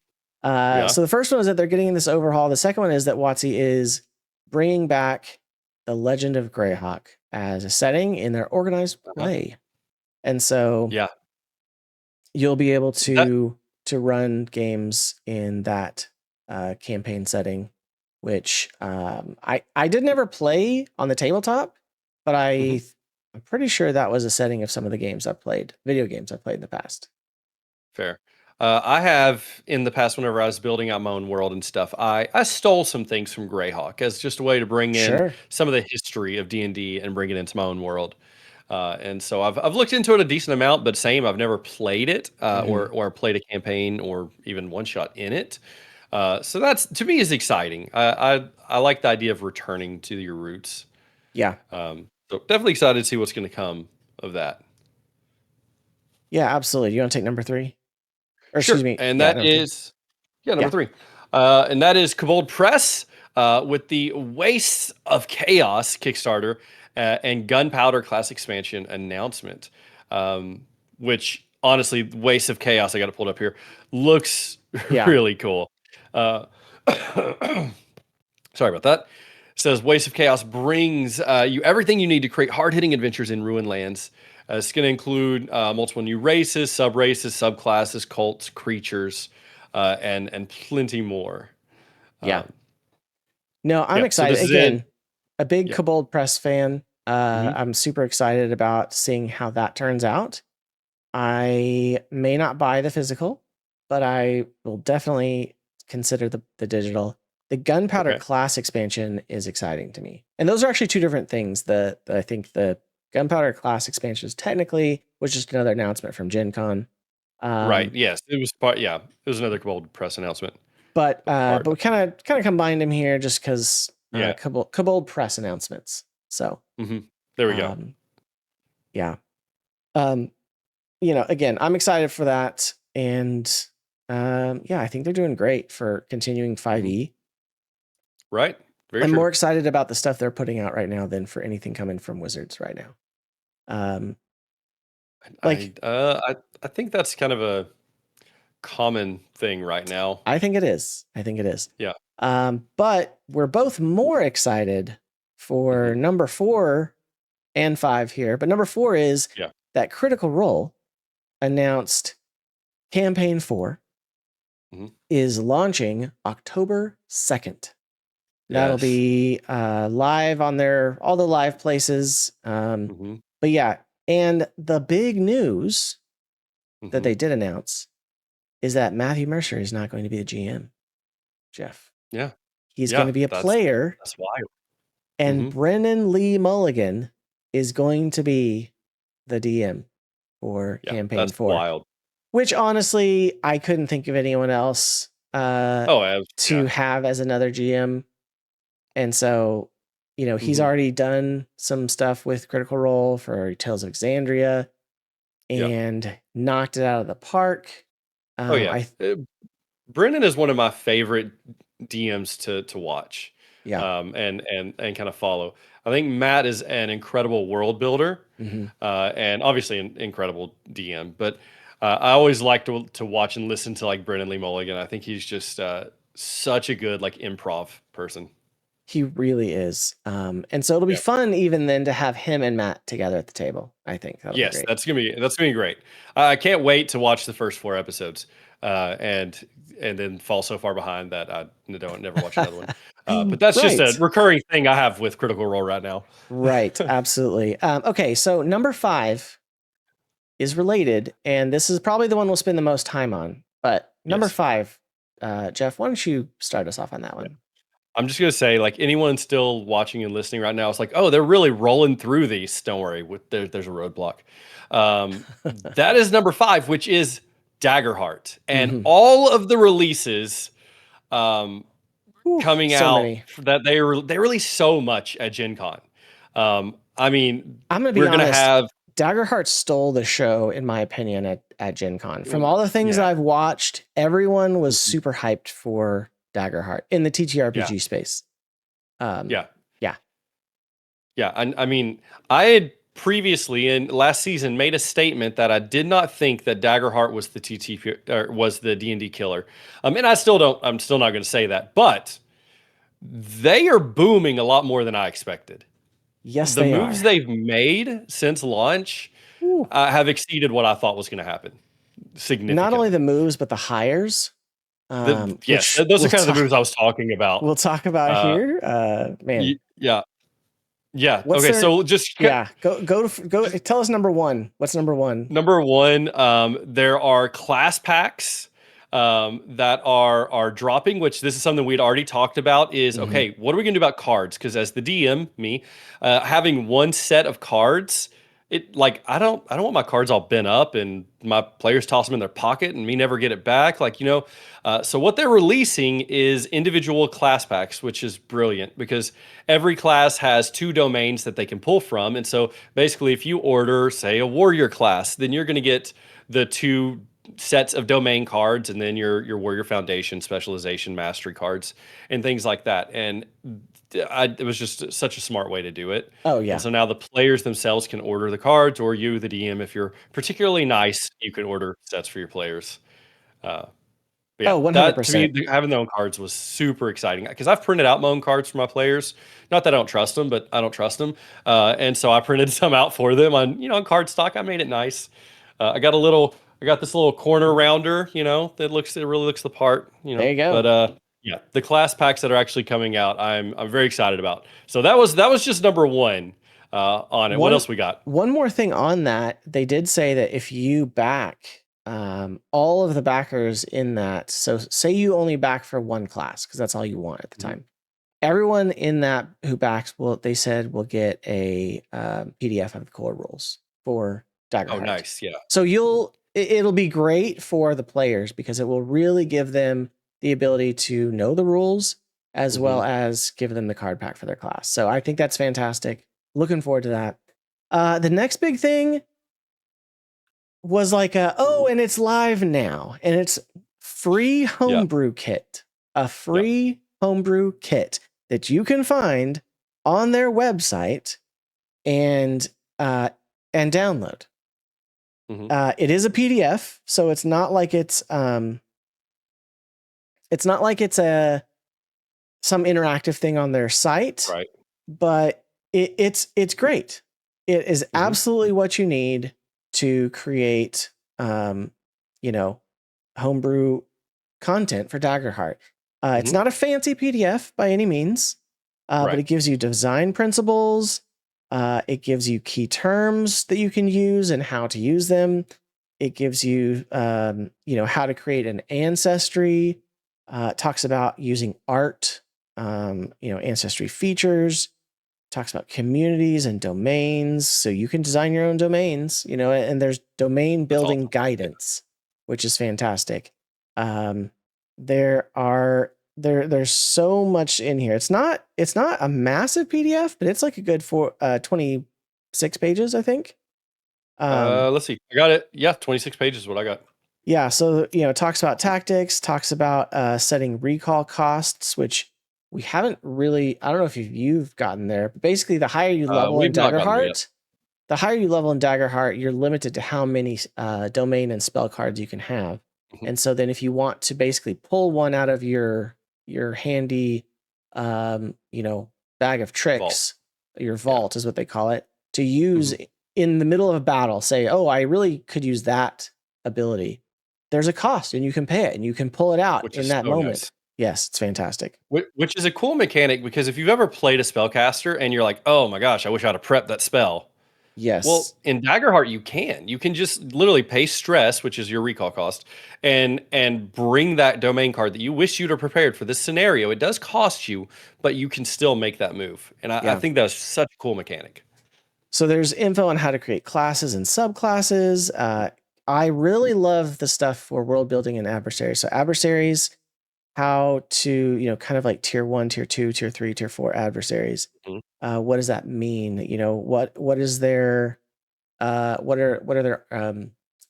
Yeah. So the first one is that they're getting this overhaul. The second one is that WotC is bringing back the Legend of Greyhawk as a setting in their organized Uh-huh. play, and so Yeah. you'll be able That. to run games in that campaign setting, which I did never play on the tabletop, but Mhm. I'm pretty sure that was a setting of some of the video games I played in the past. Fair. I have in the past, whenever I was building out my own world and stuff, I stole some things from Greyhawk as just a way to bring in Sure. some of the history of D&D and bring it into my own world. And so I've looked into it a decent amount, but I've never played it or played a campaign or even one shot in it. So that's, to me, is exciting. I like the idea of returning to your roots. Yeah. So definitely excited to see what's going to come of that. Yeah, absolutely. You want to take number 3? Or Sure. excuse me. And Yeah, that number 3. is, number 3. And that is Kobold Press with the Wastes of Chaos Kickstarter and Gunpowder Class Expansion announcement, which honestly, Wastes of Chaos, I got it pulled up here, looks really cool. Sorry about that. It says Wastes of Chaos brings you everything you need to create hard-hitting adventures in Ruined Lands. It's going to include multiple new races, sub-races, subclasses, cults, creatures, and plenty more. Yeah. No, I'm excited. So Again, a big Kobold Press fan. Mm-hmm. I'm super excited about seeing how that turns out. I may not buy the physical, but I will definitely consider the digital. The Gunpowder Class expansion is exciting to me. And those are actually two different things. I think the Gunpowder Class expansion is technically was just another announcement from GenCon. Right. Yes. It was part. Yeah. It was another Kobold Press announcement. But we kind of combined them here just because Kobold Press announcements. So there we go. Yeah. Again, I'm excited for that, and I think they're doing great for continuing 5e. Right. I'm more excited about the stuff they're putting out right now than for anything coming from Wizards right now. I think that's kind of a common thing right now. I think it is. Yeah. But we're both more excited for number 4 and 5 here. But number 4 is that Critical Role announced Campaign 4 is launching October 2nd. That'll be live on all the live places. But yeah, and the big news that they did announce is that Matthew Mercer is not going to be the GM, Jeff. Yeah. He's going to be a player. That's wild. And Brennan Lee Mulligan is going to be the DM for Campaign 4. Wild. Which honestly, I couldn't think of anyone else to have as another GM. And so, he's already done some stuff with Critical Role for Tales of Exandria and knocked it out of the park. Brennan is one of my favorite DMs to watch. And kind of follow. I think Matt is an incredible world builder, and obviously an incredible DM. But I always like to watch and listen to like Brennan Lee Mulligan. I think he's just such a good like improv person. He really is. And so it'll be fun even then to have him and Matt together at the table. I think that'll be great. That's gonna be great. I can't wait to watch the first 4 episodes, and then fall so far behind that I don't never watch another one. But that's just a recurring thing I have with Critical Role right now. Right, absolutely. Okay, so number 5 is related, and this is probably the one we'll spend the most time on. But number 5, Jeff, why don't you start us off on that one? I'm just going to say, like, anyone still watching and listening right now, it's like, oh, they're really rolling through these. Don't worry, there's a roadblock. That is number 5, which is Daggerheart. And all of the releases coming out, that they released so much at Gen Con. I mean, I'm going to be honest, Daggerheart stole the show, in my opinion, at Gen Con. From all the things that I've watched, everyone was super hyped for Daggerheart in the TTRPG space. I mean, I had previously in last season made a statement that I did not think that Daggerheart was was the D&D killer. And I'm still not going to say that, but they are booming a lot more than I expected. Yes, the moves they've made since launch have exceeded what I thought was going to happen. Significantly. Not only the moves, but the hires. Yes, those are kind of the moves I was talking about. We'll talk about here, man. Okay, so just go. Tell us number 1. What's number 1? Number 1, there are class packs that are dropping. Which this is something we'd already talked about. Is okay. What are we going to do about cards? Because as the DM, having one set of cards I don't want my cards all bent up and my players toss them in their pocket and me never get it back. So what they're releasing is individual class packs, which is brilliant because every class has 2 domains that they can pull from. And so basically, if you order, say, a warrior class, then you're going to get the 2 sets of domain cards and then your warrior foundation, specialization, mastery cards, and things like that. And it was just such a smart way to do it. Oh And yeah. so now the players themselves can order the cards, or you, the DM, if you're particularly nice, you can order sets for your players. Uh, but yeah, Oh, that to me, 100%. having their own cards was super exciting because I've printed out my own cards for my players. Not that I don't trust them, but I don't trust them, and so I printed some out for them on cardstock. I made it nice. I got this little corner rounder, it really looks the part, There you But go. yeah, the class packs that are actually coming out, I'm very excited about. So that was just number one on it. What One else we got? one more thing on that, they did say that if you back all of the backers in that, so say you only back for one class because that's all you want at the Mhm. time. Everyone in that who backs they said will get a PDF of the core rules for Oh, Daggerheart. nice. Yeah. So it'll be great for the players because it will really give them the ability to know the rules as well Mhm. as give them the card pack for their class. So I think that's fantastic. Looking forward to that. The next big thing was and it's live now, and it's free Yeah. homebrew kit, a Yeah. free homebrew kit that you can find on their website and download. Mhm. It is a PDF, so it's not like it's a some interactive thing on their site, Right. but it's great. It is Mhm. absolutely what you need to create you know homebrew content for Daggerheart. It's Mhm. not a fancy PDF by any means, but Right. it gives you design principles. It gives you key terms that you can use and how to use them. It gives you, how to create an ancestry. It talks about using art, ancestry features. Talks about communities and domains, so you can design your own domains. And there's domain That's building awesome. Yeah. guidance, which is fantastic. Um, there's so much in here. It's not a massive PDF, but it's like a good 26 pages, I think. Let's see. I got it. Yeah, 26 pages is what I got. Yeah, so it talks about tactics, talks about setting recall costs, which we haven't really. I don't know if you've gotten there, but basically, the higher you level in We've not gotten there yet. Daggerheart, you're limited to how many domain and spell cards you can have. Mhm. And so then, if you want to basically pull one out of your handy, bag of Vault. tricks, your Yeah. vault is what they call it, to use Mhm. in the middle of a battle, say, "Oh, I really could use that ability." There's a cost, and you can pay it, and you can pull it out Which in is that so moment. nice. Yes, it's fantastic. Which is a cool mechanic because if you've ever played a spellcaster and you're like, "Oh my gosh, I wish I'd have prepped that spell." Well, Yes. in Daggerheart, you can. You can just literally pay stress, which is your recall cost, and bring that domain card that you wish you'd have prepared for this scenario. It does cost you, but you can still make that move. And I Yeah. think that's such a cool mechanic. So there's info on how to create classes and subclasses. I really love the stuff for world building and adversaries. So adversaries, how to, kind of like tier 1, tier 2, tier 3, tier 4 adversaries. Mhm. What does that mean? What is their what are their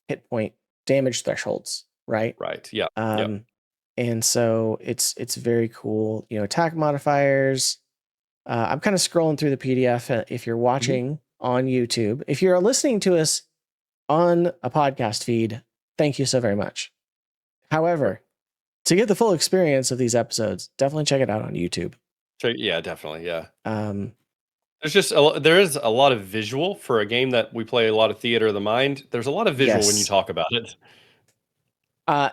hit point damage thresholds, right? Right. Yeah. Yeah. Um, and so it's very cool. Attack modifiers. I'm kind of scrolling through the PDF. If you're Mhm. watching on YouTube, if you're listening to us on a podcast feed, thank you so very much. Right. However, to get the full experience of these episodes, definitely check it out on YouTube. So, yeah, definitely. Yeah. Um, There is a lot of visual for a game that we play a lot of theater of the mind. There's a lot of visual when you yes, talk about it.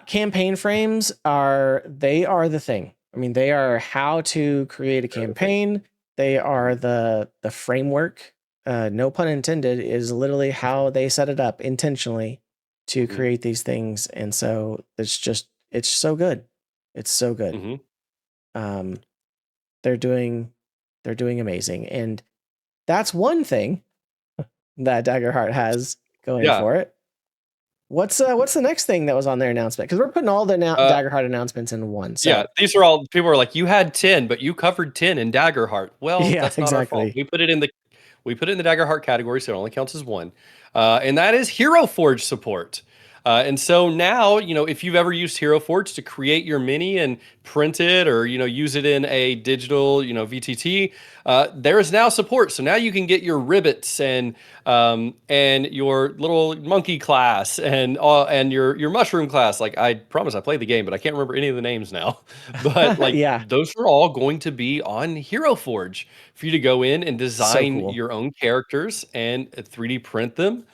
campaign frames are the thing. I mean, they are how to create a They're the thing. campaign. They are the framework. No pun intended. Is literally how they set it up intentionally to Mhm. create these things, and so it's so good. It's so good. Mhm. Um, they're doing amazing, and that's one thing that Daggerheart has going Yeah. for it. What's the next thing that was on their announcement? Because we're putting all the Daggerheart announcements in one. So yeah, these are all people are like, you had 10, but you covered 10 in Daggerheart. Well, yeah, that's not our fault. exactly. We put it in the Daggerheart category, so it only counts as one. And that is Hero Forge support. And so now, if you've ever used Hero Forge to create your mini and print it or, use it in a digital, VTT, there is now support. So now you can get your ribbits and your little monkey class and your mushroom class. Like, I promise I played the game, but I can't remember any of the names now. But like Yeah. those are all going to be on Hero Forge for you to go in and So design cool. your own characters and 3D print them,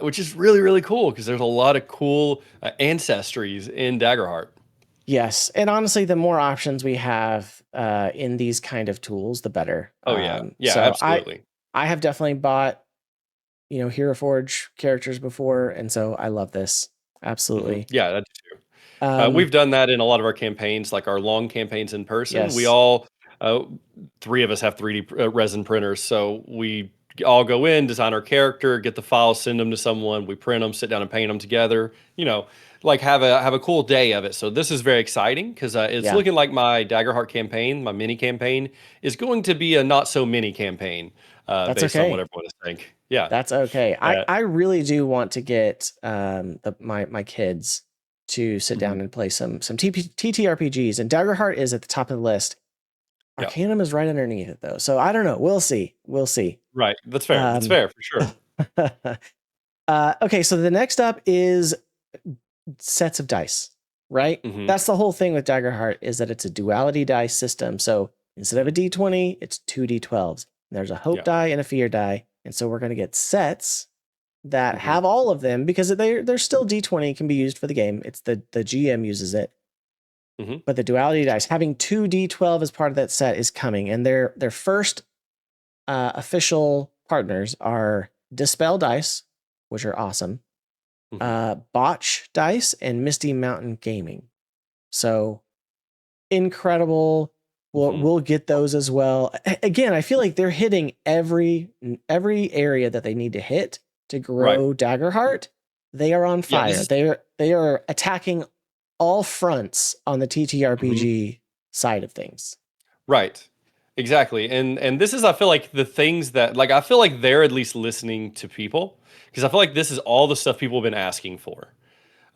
which is really, really cool because there's a lot of cool ancestries in Daggerheart. Yes, and honestly, the more options we have in these kind of tools, the better. Oh yeah, yeah, So absolutely. I have definitely bought Hero Forge characters before, and so I love this absolutely. Yeah, that's true. Um, We've done that in a lot of our campaigns, like our long campaigns in person. We yes, all, three of us have 3D resin printers, so we all go in, design our character, get the files, send them to someone. We print them, sit down and paint them together. Like have a cool day of it. So this is very exciting because it's yeah, looking like my Daggerheart campaign, my mini campaign, is going to be a not so mini campaign, that's based on what okay. everyone is saying. Yeah. That's okay. Uh, I really do want to get my kids to sit mhm. down and play some TTRPGs, and Daggerheart is at the top of the list. Yeah. Arcanum is right underneath it though, so I don't know. We'll see. We'll see. Right. That's fair. That's Um, fair for sure. okay, so the next up is sets of dice, right? Hmm. That's the whole thing with Daggerheart is that it's a duality dice system. So instead of a D20, it's two D12s. There's a hope Yeah. die and a fear die. And so we're going to get sets that Hmm. have all of them because they're still D20 can be used for the game. It's the GM uses it. Hmm. But the duality dice, having two D12 as part of that set is coming. And their first official partners are Dispel Dice, which are awesome. Hmm. Botch Dice and Misty Mountain Gaming. So incredible. Hmm. We'll get those as well. Again, I feel like they're hitting every area that they need to hit to Right. grow Daggerheart. They are on Yeah. This fire. is They are attacking all fronts on the mhm. TTRPG side of things. Right. Exactly. And this is, I feel like, the things that, like, I feel like they're at least listening to people because I feel like this is all the stuff people have been asking for.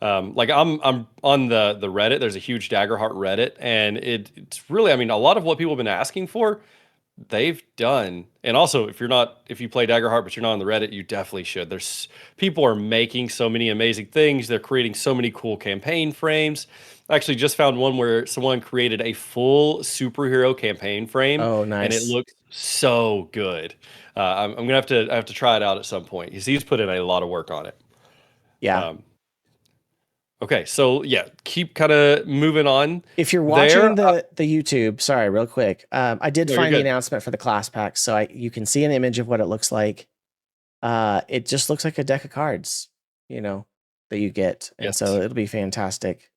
Like I'm on the Reddit. There's a huge Daggerheart Reddit, and it's really, I mean, a lot of what people have been asking for, they've done. And also, if you play Daggerheart but you're not on the Reddit, you definitely should. There's people are making so many amazing things. They're creating so many cool campaign frames. I actually just found one where someone created a full superhero campaign frame, Oh, and it nice. looks so good. I'm gonna have to try it out at some point because he's put in a lot of work on it. Yeah. Um, okay, so yeah, keep kind of moving on If you're there. watching the YouTube, sorry, real quick, I did No, you're find the good. announcement for the class pack, so you can see an image of what it looks like. It just looks like a deck of cards, that you get, and so Yes, it'll be fantastic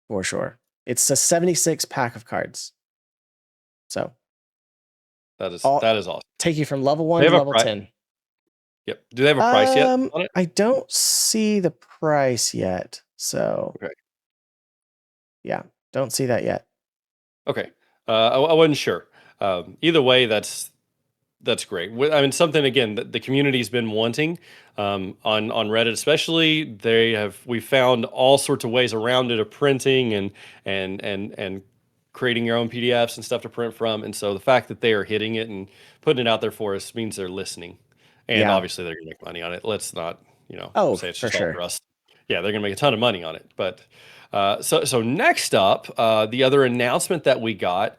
for sure. It's a 76 pack of cards, so all that is awesome. take you from level They one have to a level price. 10. Yep. Do they have a price yet on it? I don't see the price yet, so Okay. yeah, don't see that yet. Okay. I wasn't sure. Either way, that's great. I mean, something again that the community's been wanting, on Reddit, especially. We found all sorts of ways around it of printing and creating your own PDFs and stuff to print from. And so the fact that they are hitting it and putting it out there for us means they're listening. And Yeah. obviously they're gonna make money on it. Let's not, Oh, say it's for just all sure. for us. Yeah, they're gonna make a ton of money on it. But so next up, the other announcement that we got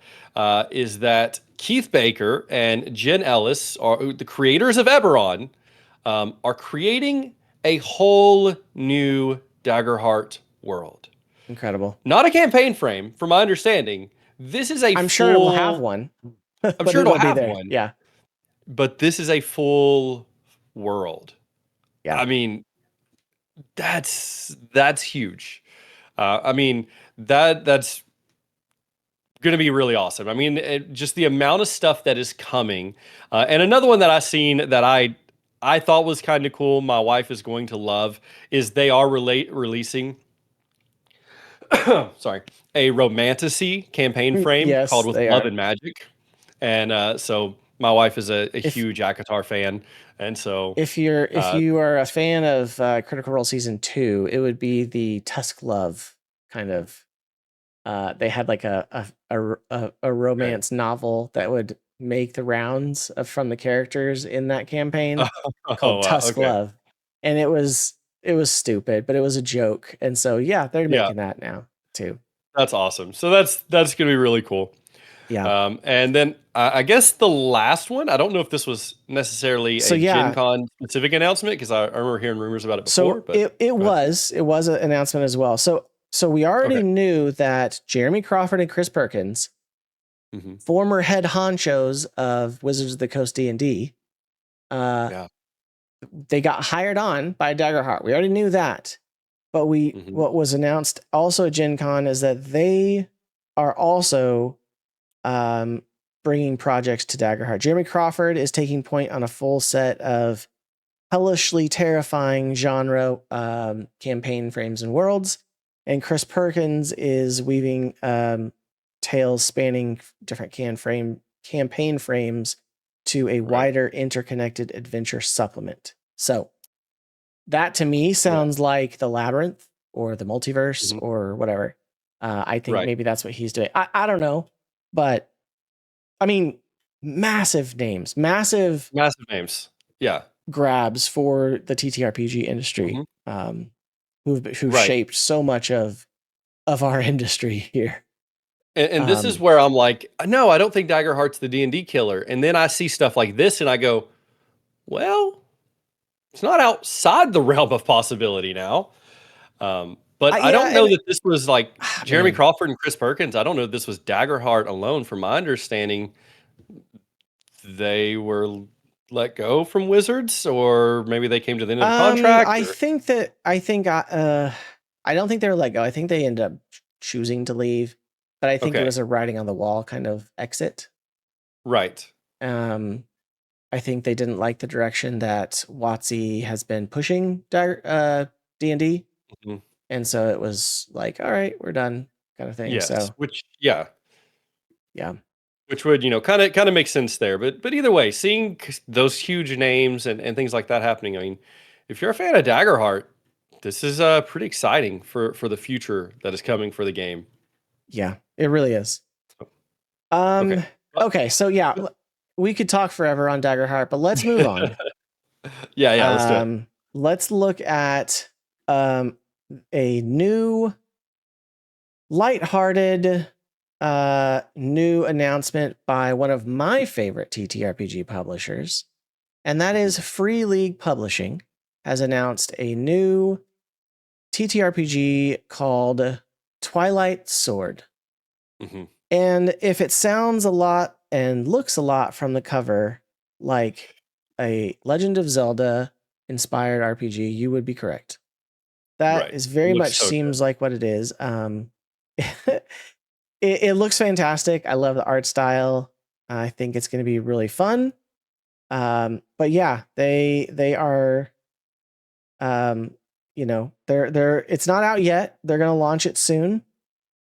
is that Keith Baker and Jen Ellis, are the creators of Eberron, are creating a whole new Daggerheart world. Incredible. Not a campaign frame, from my understanding. This is a I'm sure it will have full. one, I'm but sure it it'll won't be have there. one, Yeah. but this is a full world. Yeah. I mean, that's huge. I mean, that's going to be really awesome. I mean, just the amount of stuff that is coming. And another one that I seen that I thought was kind of cool, my wife is going to love, is they are releasing sorry, a romantasy campaign frame called Yes, With they Love are. and Magic. And so my wife is a If huge ACOTAR fan. And so, if uh, you are a fan of Critical Role Season 2, it would be the Tusk Love kind of. They had like a okay. romance novel that would make the rounds from the characters in that campaign Oh, called wow. Tusk Okay. Love, and it was stupid, but it was a joke, and so yeah, they're Yeah, making that now too. that's awesome. So that's going to be really cool. Yeah. And then I guess the last one, I don't know if this was necessarily So a Gen yeah, Con specific announcement because I remember hearing rumors about it before, so but it go ahead. was an announcement as well. So we already Okay. knew that Jeremy Crawford and Chris Perkins, Hmm. former head honchos of Wizards of the Coast D&D, uh, Yeah. they got hired on by Daggerheart. We already knew that. But Hmm. what was announced also at Gen Con is that they are also bringing projects to Daggerheart. Jeremy Crawford is taking point on a full set of hellishly terrifying genre campaign frames and worlds. And Chris Perkins is weaving tales spanning different campaign frames to a Right. wider interconnected adventure supplement. So that to me Yeah. sounds like the Labyrinth or the multiverse Hmm. or whatever. I think Right. maybe that's what he's doing. I don't know, but I mean, massive names, massive Massive names. Yeah. grabs for the TTRPG industry, Hmm. who've Right. shaped so much of our industry here. And this is Um, where I'm like, no, I don't think Daggerheart's the D&D killer. And then I see stuff like this and I go, well, it's not outside the realm of possibility now. But I yeah, don't know and that this was like Jeremy man, Crawford and Chris Perkins. I don't know if this was Daggerheart alone. From my understanding, they were let go from Wizards, or maybe they came to the end of the contract. I Or think that I don't think they were let go. I think they ended up choosing to leave, but I think it okay, was a writing on the wall kind of exit. right, Um, I think they didn't like the direction that WotC has been pushing D&D, mhm. and so it was like, all right, we're done, kind of thing. Yes, So which yeah, yeah, which would kind of make sense there. But either way, seeing those huge names and things like that happening. I mean, if you're a fan of Daggerheart, this is pretty exciting for the future that is coming for the game. yeah, it really is. So, okay. Um, Well, okay, so yeah, we could talk forever on Daggerheart, but let's move on. yeah, let's do it. Let's look at um, a new, lighthearted, new announcement by one of my favorite TTRPG publishers, and that Mhm, is Free League Publishing has announced a new TTRPG called Twilight Sword. mhm. And if it sounds a lot and looks a lot from the cover like a Legend of Zelda inspired RPG, you would be correct. That Right. is It very looks much so good. seems like what it is. It looks fantastic. I love the art style. I think it's going to be really fun. But yeah, they are, um, they're it's not out yet. They're going to launch it soon.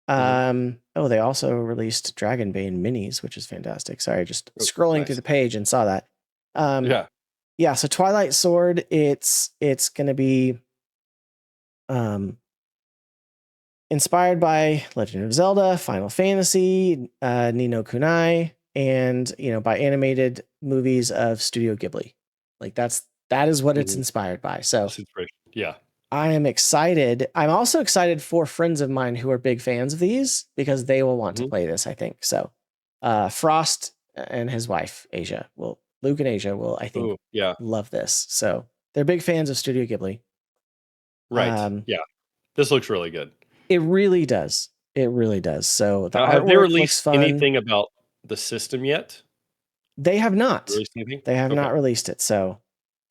Mhm. Oh, they also released Dragonbane minis, which is fantastic. Sorry, just Oh, scrolling through nice. the page and saw that. Um, Yeah. yeah, so Twilight Sword, it's gonna be um inspired by Legend of Zelda, Final Fantasy, Ni no Kunai, and by animated movies of Studio Ghibli. Like that is what it's Mhm. inspired by. So That's inspiration. Yeah. I am excited. I'm also excited for friends of mine who are big fans of these because they will want to Mhm. play this, I think. So, Frost and his wife, Asia, Luke and Asia will, I think, Ooh, yeah. love this. So, they're big fans of Studio Ghibli. Right. Um, Yeah. This looks really good. it really does. It really does. So, the Now, have they artwork looks released fun. anything about the system yet? They have not. Released anything? They have Okay. not released it. So,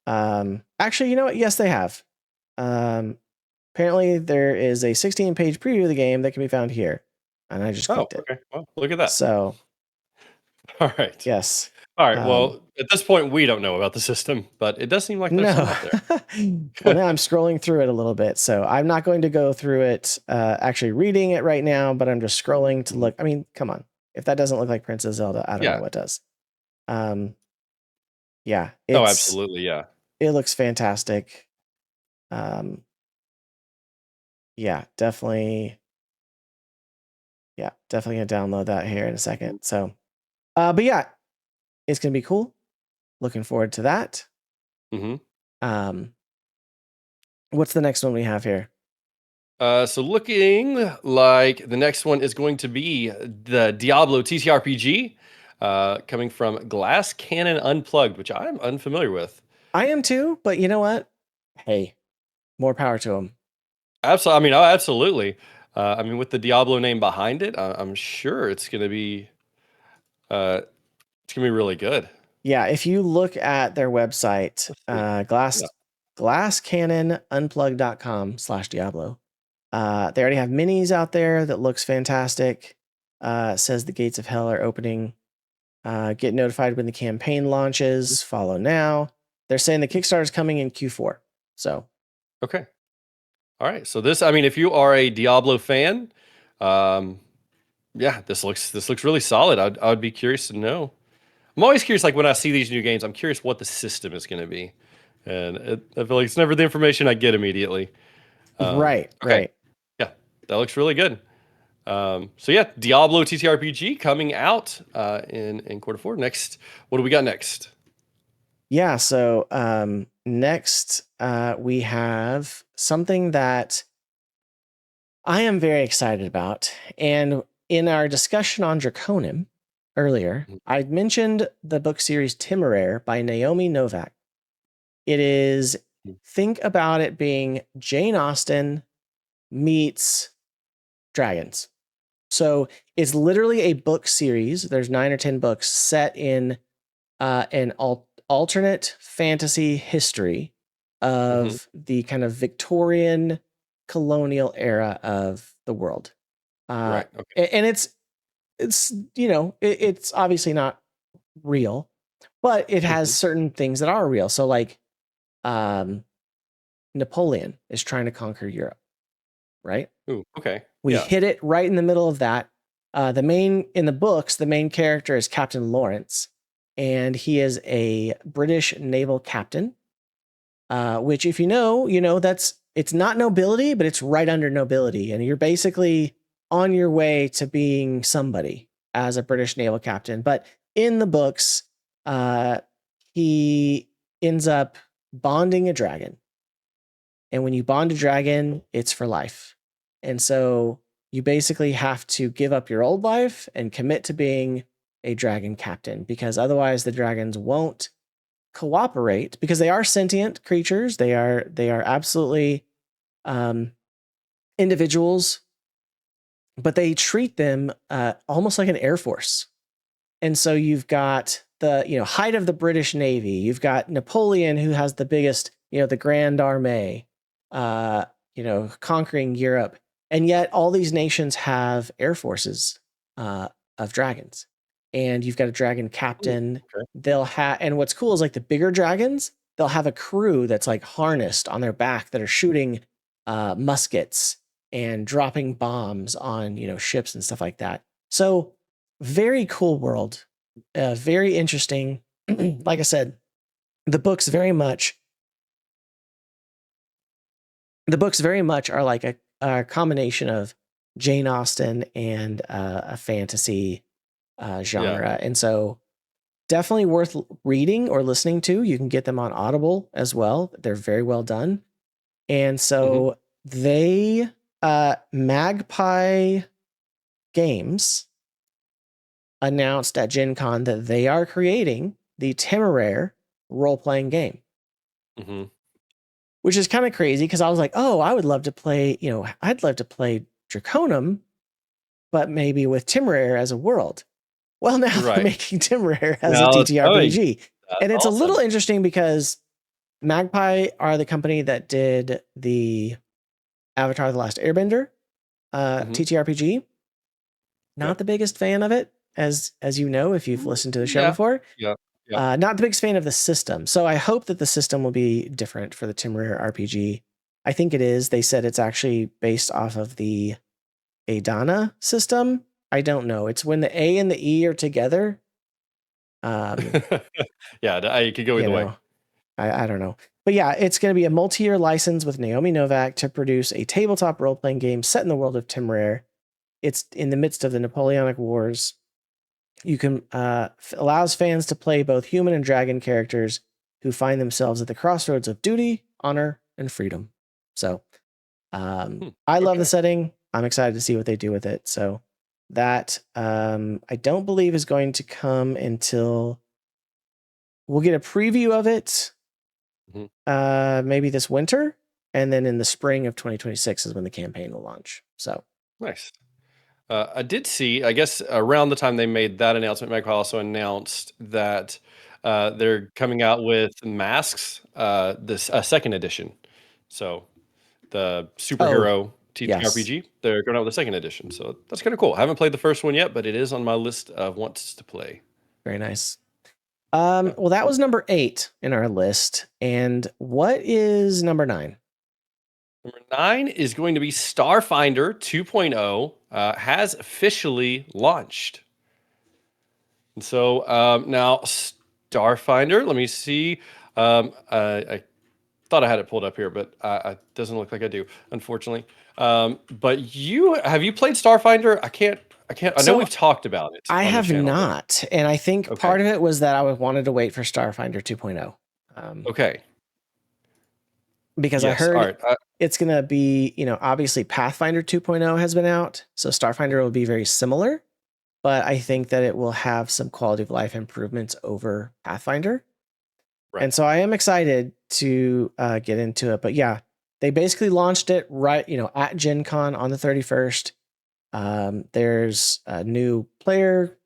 actually, you know what? Yes, they have. Um, Apparently, there is a 16-page preview of the game that can be found here, and I just Oh, clicked it. okay. Well, look at that. So, All right. yes. All right. Well, at this point, we don't know about the system, but it does seem like there's some out there. Well, now I'm scrolling through it a little bit, so I'm not going to go through it, actually reading it right now, but I'm just scrolling to look. I mean, come on. If that doesn't look like Princess Zelda, I don't know what does. Yeah. Oh, absolutely. Yeah. It looks fantastic. Yeah, definitely. Yeah, definitely gonna download that here in a second. So, but yeah, it's gonna be cool. Looking forward to that. What's the next one we have here? So looking like the next one is going to be the Diablo TTRPG, coming from Glass Cannon Unplugged, which I'm unfamiliar with. I am too, but you know what? Hey, more power to them. Absolutely. I mean, oh, absolutely. I mean, with the Diablo name behind it, I'm sure it's going to be really good. Yeah, if you look at their website, glasscannonunplugged.com/Diablo. They already have minis out there that looks fantastic. Says the gates of hell are opening. Get notified when the campaign launches. Follow now. They're saying the Kickstarter is coming in Q4. So, okay. All right. So this, I mean, if you are a Diablo fan, yeah, this looks really solid. I'd be curious to know. I'm always curious, like when I see these new games, I'm curious what the system is going to be, and I feel like it's never the information I get immediately. Right. Yeah, that looks really good. So yeah, Diablo TTRPG coming out in Q4. Next, what do we got next? Yeah, so next we have something that I am very excited about. And in our discussion on Draconum earlier, I mentioned the book series Temeraire by Naomi Novak. It is, think about it being Jane Austen meets dragons. So it's literally a book series. There's 9 or 10 books set in an alternate fantasy history of the kind of Victorian colonial era of the world. Right. Okay. And it's it's obviously not real, but it has certain things that are real. So like Napoleon is trying to conquer Europe, right? Ooh, okay. We hit it right in the middle of that. In the books, the main character is Captain Lawrence, and he is a British naval captain. Which, if you know, it's not nobility, but it's right under nobility, and you're basically on your way to being somebody as a British naval captain. But in the books, he ends up bonding a dragon, and when you bond a dragon, it's for life. And so you basically have to give up your old life and commit to being a dragon captain, because otherwise the dragons won't cooperate, because they are sentient creatures. They are absolutely individuals, but they treat them almost like an air force. And so you've got the height of the British Navy. You've got Napoleon, who has the biggest, the Grand Armée, conquering Europe. And yet all these nations have air forces of dragons. And you've got a dragon captain. Okay. They'll have, and what's cool is like the bigger dragons, they'll have a crew that's like harnessed on their back that are shooting muskets and dropping bombs on, ships and stuff like that. So very cool world, very interesting. Like I said, the books very much are like a combination of Jane Austen and a fantasy genre. And so definitely worth reading or listening to. You can get them on Audible as well. They're very well done. And so they, Magpie Games announced at GenCon that they are creating the Temeraire role-playing game. Which is kind of crazy, because I was like, oh, I would love to play, I'd love to play Draconum, but maybe with Temeraire as a world. Well, now they're making Temeraire as a TTRPG. And it's awesome. A little interesting because Magpie are the company that did the Avatar: The Last Airbender TTRPG. Not the biggest fan of it, as you know, if you've listened to the show before. Yep. Not the biggest fan of the system. So I hope that the system will be different for the Tomb Raider RPG. I think it is. They said it's actually based off of the Adana system. I don't know. It's when the A and the E are together. Yeah, you could go either way. I don't know. But yeah, it's going to be a multi-year license with Naomi Novak to produce a tabletop role-playing game set in the world of Tomb Raider. It's in the midst of the Napoleonic Wars. You can allows fans to play both human and dragon characters who find themselves at the crossroads of duty, honor, and freedom. So I love the setting. I'm excited to see what they do with it. So that I don't believe is going to come until we'll get a preview of it maybe this winter, and then in the spring of 2026 is when the campaign will launch. So nice. I did see, I guess around the time they made that announcement, Michael also announced that they're coming out with masks, this second edition. So the superhero TTRPG, they're going out with the second edition. So that's kind of cool. I haven't played the first one yet, but it is on my list of wants to play. Very nice. Well, that was number 8 in our list. And what is number 9? Number 9 is going to be Starfinder 2.0 has officially launched. And so now Starfinder, let me see. I thought I had it pulled up here, but it doesn't look like I do, unfortunately. But have you played Starfinder? I can't. I know we've talked about it. I have not, and I think part of it was that I wanted to wait for Starfinder 2.0. Okay. Because I heard it's going to be, obviously Pathfinder 2.0 has been out, so Starfinder will be very similar, but I think that it will have some quality of life improvements over Pathfinder. Right. And so I am excited to get into it. But yeah, they basically launched it right, at GenCon on the 31st. There's new player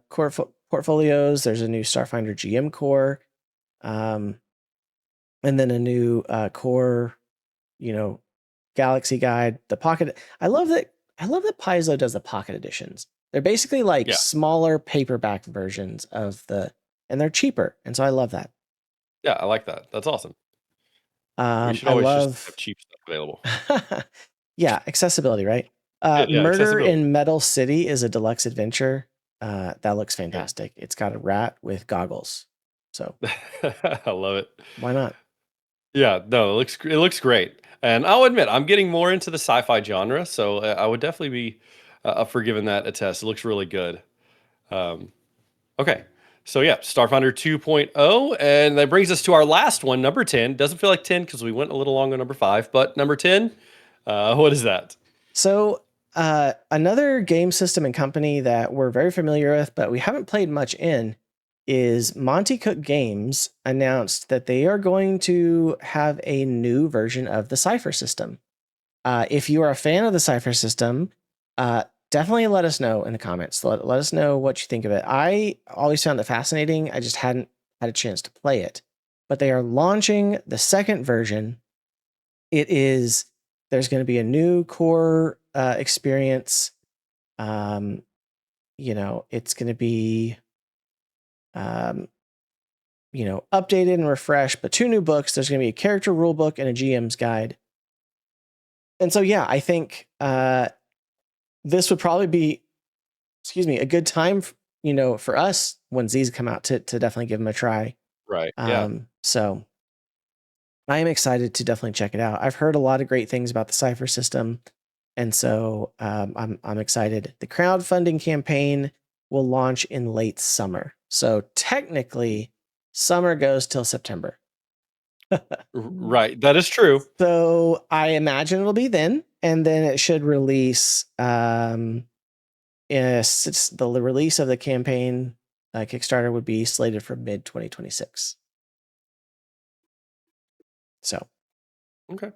core portfolios. There's a new Starfinder GM core. And then a new core, Galaxy Guide, the Pocket. I love that Paizo does the Pocket editions. They're basically like smaller paperback versions of and they're cheaper. And so I love that. Yeah, I like that. That's awesome. We should always just have cheap stuff available. Yeah, accessibility, right? Murder in Metal City is a deluxe adventure. That looks fantastic. It's got a rat with goggles. So I love it. Why not? Yeah, no, it looks great. And I'll admit, I'm getting more into the sci-fi genre, so I would definitely be up for giving that a test. It looks really good. Okay, so yeah, Starfinder 2.0, and that brings us to our last one, number 10. Doesn't feel like 10 because we went a little long on number 5, but number 10, what is that? So another game system and company that we're very familiar with, but we haven't played much in, is Monte Cook Games announced that they are going to have a new version of the Cypher system. If you are a fan of the Cypher system, definitely let us know in the comments. Let us know what you think of it. I always found it fascinating. I just hadn't had a chance to play it. But they are launching the second version. There's going to be a new core experience. It's going to be updated and refreshed, but 2 new books. There's going to be a character rule book and a GM's guide. And so, yeah, I think this would probably be, a good time, for us when these come out to definitely give them a try. Right. Yeah. So I am excited to definitely check it out. I've heard a lot of great things about the Cypher system. And so I'm excited. The crowdfunding campaign will launch in late summer. So technically, summer goes till September. Right. That is true. So I imagine it'll be then, and then it should release. The release of the campaign Kickstarter would be slated for mid 2026. So, okay.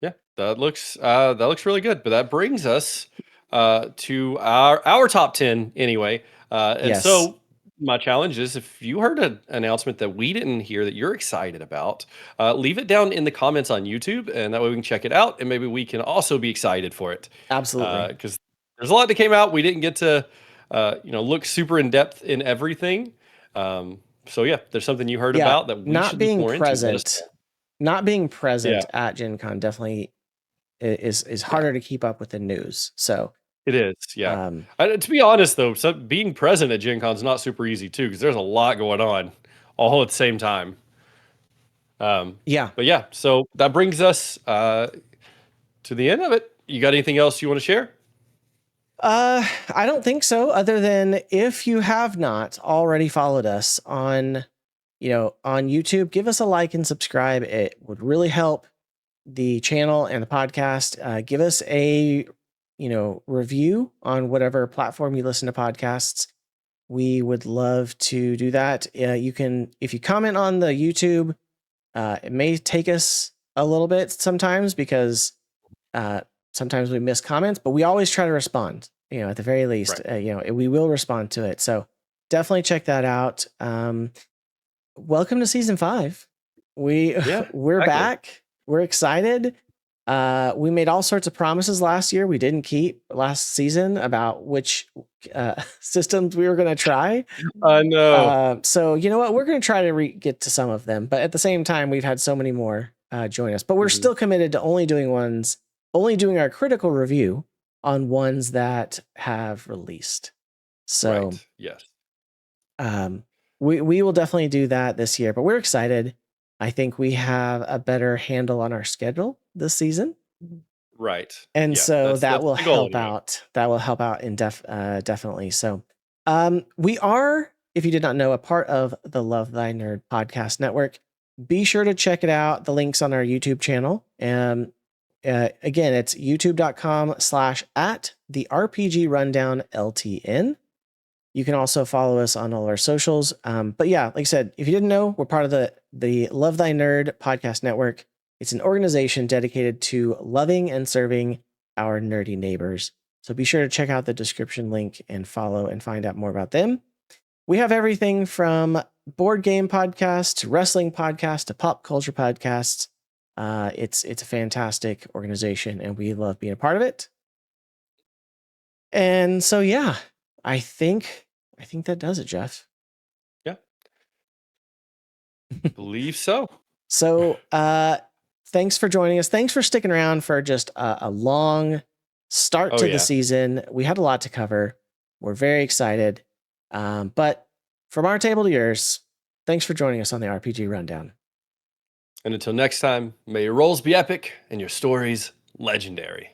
Yeah, that looks really good. But that brings us to our top 10 anyway. And so my challenge is, if you heard an announcement that we didn't hear that you're excited about, leave it down in the comments on YouTube, and that way we can check it out, and maybe we can also be excited for it. Absolutely. Because there's a lot that came out. We didn't get to look super in depth in everything. So yeah, there's something you heard about that we should look more into. Let us know. Not being present at Gen Con definitely is harder to keep up with the news. So it is, yeah. To be honest, though, being present at Gen Con is not super easy too, because there's a lot going on all at the same time. But yeah, so that brings us to the end of it. You got anything else you want to share? I don't think so, other than if you have not already followed us on YouTube, give us a like and subscribe. It would really help the channel and the podcast. Give us a review on whatever platform you listen to podcasts. We would love to do that. You can, if you comment on the YouTube, it may take us a little bit sometimes because sometimes we miss comments, but we always try to respond, at the very least. Right. We will respond to it. So definitely check that out. Welcome to season 5. We're back. We're excited. We made all sorts of promises last year we didn't keep last season about which systems we were going to try. I know. So you know what? We're going to try to get to some of them, but at the same time, we've had so many more join us. But we're still committed to only doing our critical review on ones that have released. So yes, we will definitely do that this year. But we're excited. I think we have a better handle on our schedule this season. Right. And so that will help out. That will help out definitely. So we are, if you did not know, a part of the Love Thy Nerd podcast network. Be sure to check it out. The link's on our YouTube channel. And again, it's youtube.com/@the-RPG-rundown-LTN. You can also follow us on all our socials. But yeah, like I said, if you didn't know, we're part of the Love Thy Nerd podcast network. It's an organization dedicated to loving and serving our nerdy neighbors. So be sure to check out the description link and follow and find out more about them. We have everything from board game podcasts to wrestling podcasts to pop culture podcasts. It's a fantastic organization and we love being a part of it. And so, yeah, I think that does it, Jeff. Yeah. Believe so. So, thanks for joining us. Thanks for sticking around for just a long start to the season. We had a lot to cover. We're very excited. But from our table to yours, thanks for joining us on the RPG Rundown. And until next time, may your rolls be epic and your stories legendary.